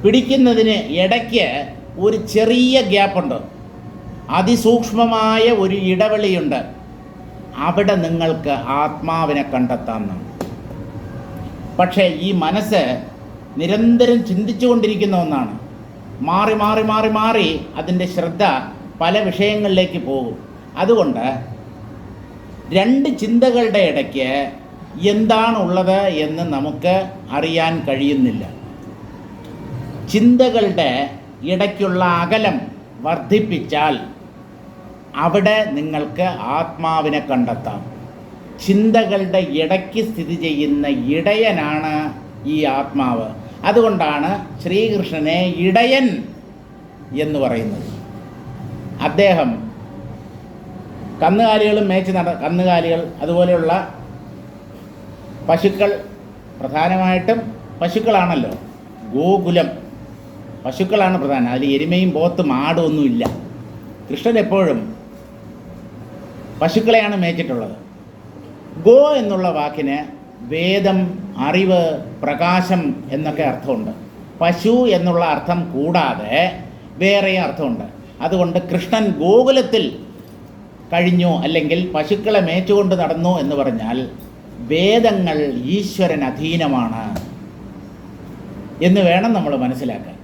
പിടിക്കുന്നതിന് ഇടയ്ക്ക് ഒരു ചെറിയ ഗ്യാപ്പുണ്ട്, അതിസൂക്ഷ്മമായ ഒരു ഇടവേളയുണ്ട്. അവിടെ നിങ്ങൾക്ക് ആത്മാവിനെ കണ്ടെത്താമെന്നാണ്. പക്ഷേ ഈ മനസ്സ് നിരന്തരം ചിന്തിച്ചുകൊണ്ടിരിക്കുന്ന ഒന്നാണ്. മാറി മാറി മാറി മാറി അതിൻ്റെ ശ്രദ്ധ പല വിഷയങ്ങളിലേക്ക് പോകും. അതുകൊണ്ട് രണ്ട് ചിന്തകളുടെ ഇടയ്ക്ക് എന്താണുള്ളത് എന്ന് നമുക്ക് അറിയാൻ കഴിയുന്നില്ല. ചിന്തകളുടെ ഇടയ്ക്കുള്ള അകലം വർദ്ധിപ്പിച്ചാൽ അവിടെ നിങ്ങൾക്ക് ആത്മാവിനെ കണ്ടെത്താം. ചിന്തകളുടെ ഇടയ്ക്ക് സ്ഥിതി ചെയ്യുന്ന ഇടയനാണ് ഈ ആത്മാവ്. അതുകൊണ്ടാണ് ശ്രീകൃഷ്ണനെ ഇടയൻ എന്ന് പറയുന്നത്. അദ്ദേഹം കന്നുകാലികളും മേച്ച് കന്നുകാലികൾ, അതുപോലെയുള്ള പശുക്കൾ, പ്രധാനമായിട്ടും പശുക്കളാണല്ലോ, ഗോകുലം പശുക്കളാണ് പ്രധാനം. അതിൽ എരുമയും പോത്തും ആടും ഒന്നുമില്ല. കൃഷ്ണൻ എപ്പോഴും പശുക്കളെയാണ് മേച്ചിട്ടുള്ളത്. ഗോ എന്നുള്ള വാക്കിന് വേദം, അറിവ്, പ്രകാശം എന്നൊക്കെ അർത്ഥമുണ്ട്. പശു എന്നുള്ള അർത്ഥം കൂടാതെ വേറെ അർത്ഥമുണ്ട്. അതുകൊണ്ട് കൃഷ്ണൻ ഗോകുലത്തിൽ കഴിഞ്ഞു, അല്ലെങ്കിൽ പശുക്കളെ മേച്ചുകൊണ്ട് നടന്നു എന്ന് പറഞ്ഞാൽ വേദങ്ങൾ ഈശ്വരൻ അധീനമാണ് എന്ന് വേണം നമ്മൾ മനസ്സിലാക്കാൻ.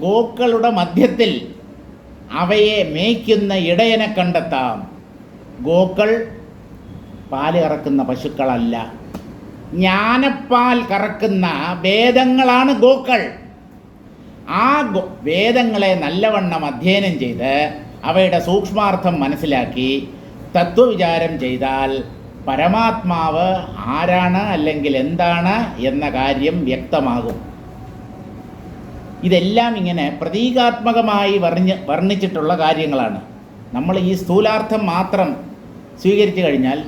ഗോക്കളുടെ മധ്യത്തിൽ അവയെ മേയ്ക്കുന്ന ഇടയനെ കണ്ടെത്താം. ഗോക്കൾ പാല് കറക്കുന്ന പശുക്കളല്ല, ജ്ഞാനപ്പാൽ കറക്കുന്ന വേദങ്ങളാണ് ഗോക്കൾ. ആ വേദങ്ങളെ നല്ലവണ്ണം അധ്യയനം ചെയ്ത് അവയുടെ സൂക്ഷ്മാർത്ഥം മനസ്സിലാക്കി തത്വവിചാരം ചെയ്താൽ പരമാത്മാവ് ആരാണ് അല്ലെങ്കിൽ എന്താണ് എന്ന കാര്യം വ്യക്തമാകും. ഇതെല്ലാം ഇങ്ങനെ പ്രതീകാത്മകമായി വർണ്ണിച്ചിട്ടുള്ള കാര്യങ്ങളാണ്. നമ്മൾ ഈ സ്ഥൂലാർത്ഥം മാത്രം സ്വീകരിച്ചു കഴിഞ്ഞാൽ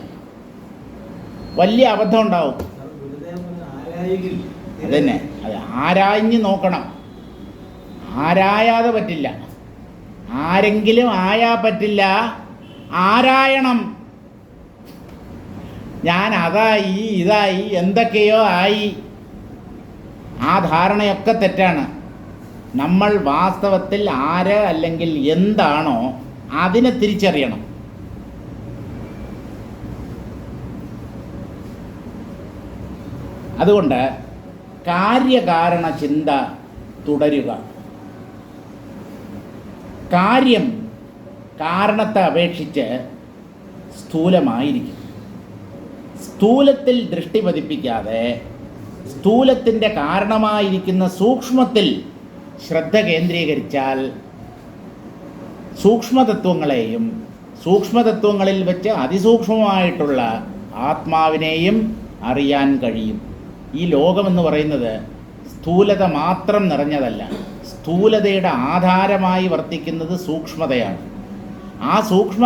വലിയ അബദ്ധം ഉണ്ടാവും. അതന്നെ, അത് ആരാഞ്ഞ് നോക്കണം. ആരായാതെ പറ്റില്ല. ആരെങ്കിലും ആയാ പറ്റില്ല, ആരായണം. ഞാൻ അതായി ഇതായി എന്തൊക്കെയോ ആയി, ആ ധാരണയൊക്കെ തെറ്റാണ്. നമ്മൾ വാസ്തവത്തിൽ ആര് അല്ലെങ്കിൽ എന്താണോ അതിനെ തിരിച്ചറിയണം. അതുകൊണ്ട് കാര്യകാരണ ചിന്ത തുടരുക. കാര്യം കാരണത്തെ അപേക്ഷിച്ച് സ്ഥൂലമായിരിക്കും. സ്ഥൂലത്തിൽ ദൃഷ്ടി പതിപ്പിക്കാതെ സ്ഥൂലത്തിൻ്റെ കാരണമായിരിക്കുന്ന സൂക്ഷ്മത്തിൽ ശ്രദ്ധ കേന്ദ്രീകരിച്ചാൽ സൂക്ഷ്മതത്വങ്ങളെയും സൂക്ഷ്മതത്വങ്ങളിൽ വെച്ച് അതിസൂക്ഷ്മമായിട്ടുള്ള ആത്മാവിനെയും അറിയാൻ കഴിയും. ഈ ലോകമെന്ന് പറയുന്നത് സ്ഥൂലത മാത്രം നിറഞ്ഞതല്ല. സ്ഥൂലതയുടെ ആധാരമായി വർത്തിക്കുന്നത് സൂക്ഷ്മതയാണ്. ആ സൂക്ഷ്മ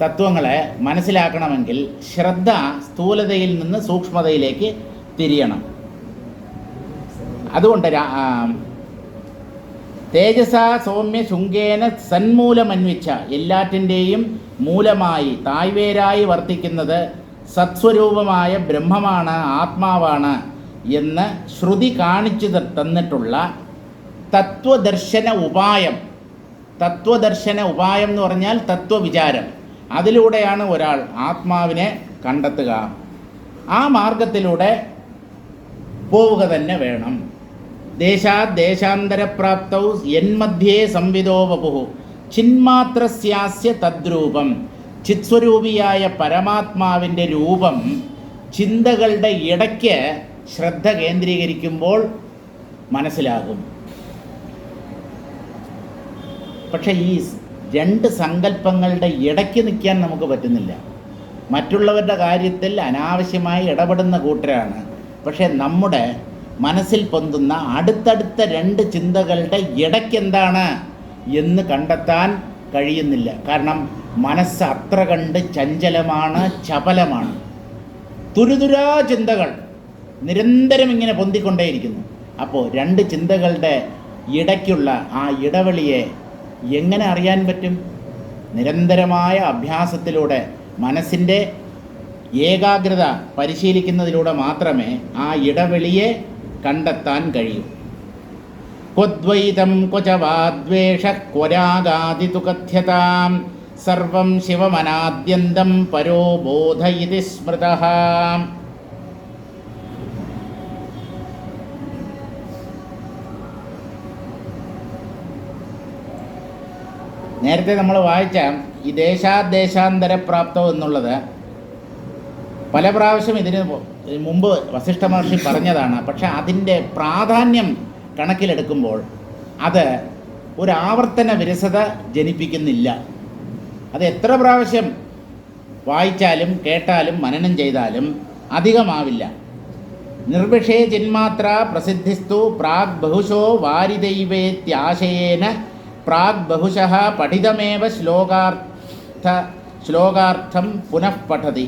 തത്വങ്ങളെ മനസ്സിലാക്കണമെങ്കിൽ ശ്രദ്ധ സ്ഥൂലതയിൽ നിന്ന് സൂക്ഷ്മതയിലേക്ക് തിരിയണം. അതുകൊണ്ട് തേജസ സൗമ്യ ശുങ്കേന സന്മൂലമന്വിച്ച, എല്ലാറ്റിൻ്റെയും മൂലമായി തായ്വേരായി വർത്തിക്കുന്നത് സത്സ്വരൂപമായ ബ്രഹ്മമാണ്, ആത്മാവാണ് എന്ന് ശ്രുതി കാണിച്ചു തന്നിട്ടുള്ള തത്വദർശന ഉപായം. തത്വദർശന ഉപായം എന്ന് പറഞ്ഞാൽ തത്വവിചാരം. അതിലൂടെയാണ് ഒരാൾ ആത്മാവിനെ കണ്ടെത്തുക. ആ മാർഗത്തിലൂടെ പോവുക തന്നെ വേണം. ദേശാത് ദേശാന്തരപ്രാപ്തൗ യന്മധ്യേ സംവിദോ വപുഃ ചിന്മാത്രസ്യാസ്യ തദ്രൂപം. ചിത്സ്വരൂപിയായ പരമാത്മാവിൻ്റെ രൂപം ചിന്തകളുടെ ഇടയ്ക്ക് ശ്രദ്ധ കേന്ദ്രീകരിക്കുമ്പോൾ മനസ്സിലാകും. പക്ഷേ ഈ രണ്ട് സങ്കല്പങ്ങളുടെ ഇടയ്ക്ക് നിൽക്കാൻ നമുക്ക് പറ്റുന്നില്ല. മറ്റുള്ളവരുടെ കാര്യത്തിൽ അനാവശ്യമായി ഇടപെടുന്ന കൂട്ടരാണ്. പക്ഷേ നമ്മുടെ മനസ്സിൽ പൊന്തുന്ന അടുത്തടുത്ത രണ്ട് ചിന്തകളുടെ ഇടയ്ക്ക് എന്താണ് എന്ന് കണ്ടെത്താൻ കഴിയുന്നില്ല. കാരണം മനസ്സ് അത്ര കണ്ട് ചഞ്ചലമാണ്, ചപലമാണ്. തുരുതുരാ ചിന്തകൾ നിരന്തരം ഇങ്ങനെ പൊന്തിക്കൊണ്ടേയിരിക്കുന്നു. അപ്പോൾ രണ്ട് ചിന്തകളുടെ ഇടയ്ക്കുള്ള ആ ഇടവെളിയെ എങ്ങനെ അറിയാൻ പറ്റും? നിരന്തരമായ അഭ്യാസത്തിലൂടെ, മനസ്സിൻ്റെ ഏകാഗ്രത പരിശീലിക്കുന്നതിലൂടെ മാത്രമേ ആ ഇടവെളിയെ കണ്ടെത്താൻ കഴിയൂ. ക്വദ്വൈതം ക്വചവാദ്വേഷഃ ക്വരാഗാദിതു കഥ്യതാം സർവം ശിവമനാദ്യന്തം പരോ ബോധ ഇതി സ്മൃതഃ. നേരത്തെ നമ്മൾ വായിച്ച ഈ ദേശാദേശാന്തരപ്രാപ്തം എന്നുള്ളത് പല പ്രാവശ്യം ഇതിന് മുമ്പ് വസിഷ്ഠ മഹർഷി പറഞ്ഞതാണ്. പക്ഷെ അതിൻ്റെ പ്രാധാന്യം കണക്കിലെടുക്കുമ്പോൾ അത് ഒരു ആവർത്തന വിരസത ജനിപ്പിക്കുന്നില്ല. അത് എത്ര പ്രാവശ്യം വായിച്ചാലും കേട്ടാലും മനനം ചെയ്താലും അധികമാവില്ല. നിർവിഷേ ചിന്മാത്ര പ്രസിദ്ധിസ്തു പ്രാഗ് ബഹുശോ വാരിദൈവേത്യാശയേന പ്രാഗ് ബഹുശഃ പഠിതമേവ ശ്ലോകാർത്ഥം പുനഃ പഠതി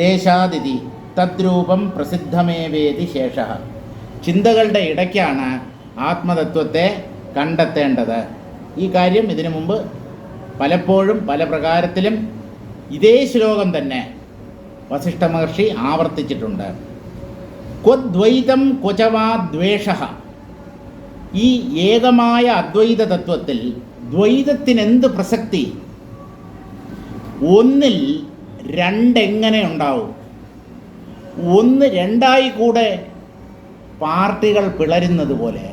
ദേശാദിതി തദ്രൂപം പ്രസിദ്ധമേവേതി ശേഷഃ. ചിന്തകളുടെ ഇടയ്ക്കാണ് ആത്മതത്വത്തെ കണ്ടെത്തേണ്ടത്. ഈ കാര്യം ഇതിനു മുമ്പ് പലപ്പോഴും പല പ്രകാരത്തിലും ഇതേ ശ്ലോകം തന്നെ വസിഷ്ഠ മഹർഷി ആവർത്തിച്ചിട്ടുണ്ട്. ക്വദ്വൈതം ക്വചവാ ദ്വേഷഃ. ഈ ഏകമായ അദ്വൈത തത്വത്തിൽ ദ്വൈതത്തിനെന്ത് പ്രസക്തി? ഒന്നിൽ രണ്ടെങ്ങനെ ഉണ്ടാവും? ഒന്ന് രണ്ടായി കൂടെ പാർട്ടികൾ പിളരുന്നത് പോലെ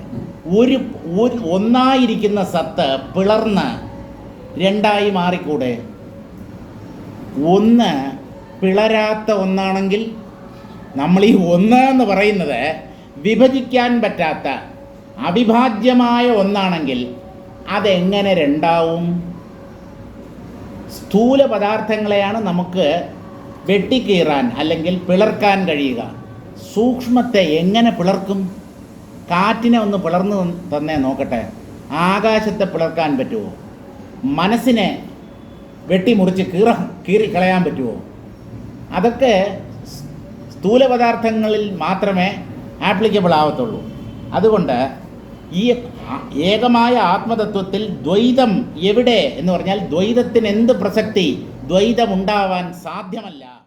ഒന്നായിരിക്കുന്ന സത്ത് പിളർന്ന് രണ്ടായി മാറിക്കൂടെ? ഒന്ന് പിളരാത്ത ഒന്നാണെങ്കിൽ, നമ്മൾ ഈ ഒന്ന് എന്ന് പറയുന്നത് വിഭജിക്കാൻ പറ്റാത്ത അവിഭാജ്യമായ ഒന്നാണെങ്കിൽ അതെങ്ങനെ രണ്ടാവും? സ്ഥൂല പദാർത്ഥങ്ങളെയാണ് നമുക്ക് വെട്ടിക്കീറാൻ അല്ലെങ്കിൽ പിളർക്കാൻ കഴിയുക. സൂക്ഷ്മത്തെ എങ്ങനെ പിളർക്കും? കാറ്റിനെ ഒന്ന് പിളർന്ന് തന്നെ നോക്കട്ടെ, ആകാശത്തെ പിളർക്കാൻ പറ്റുമോ? മനസ്സിനെ വെട്ടിമുറിച്ച് കീറിക്കളയാൻ പറ്റുമോ? അതൊക്കെ സ്ഥൂല പദാർത്ഥങ്ങളിൽ മാത്രമേ ആപ്ലിക്കബിൾ ആവത്തുള്ളൂ. അതുകൊണ്ട് ഈ ഏകമായ ആത്മതത്വത്തിൽ ദ്വൈതം എവിടെ എന്ന് പറഞ്ഞാൽ, ദ്വൈതത്തിന് എന്ത് പ്രസക്തി? ദ്വൈതമുണ്ടാവാൻ സാധ്യമല്ല.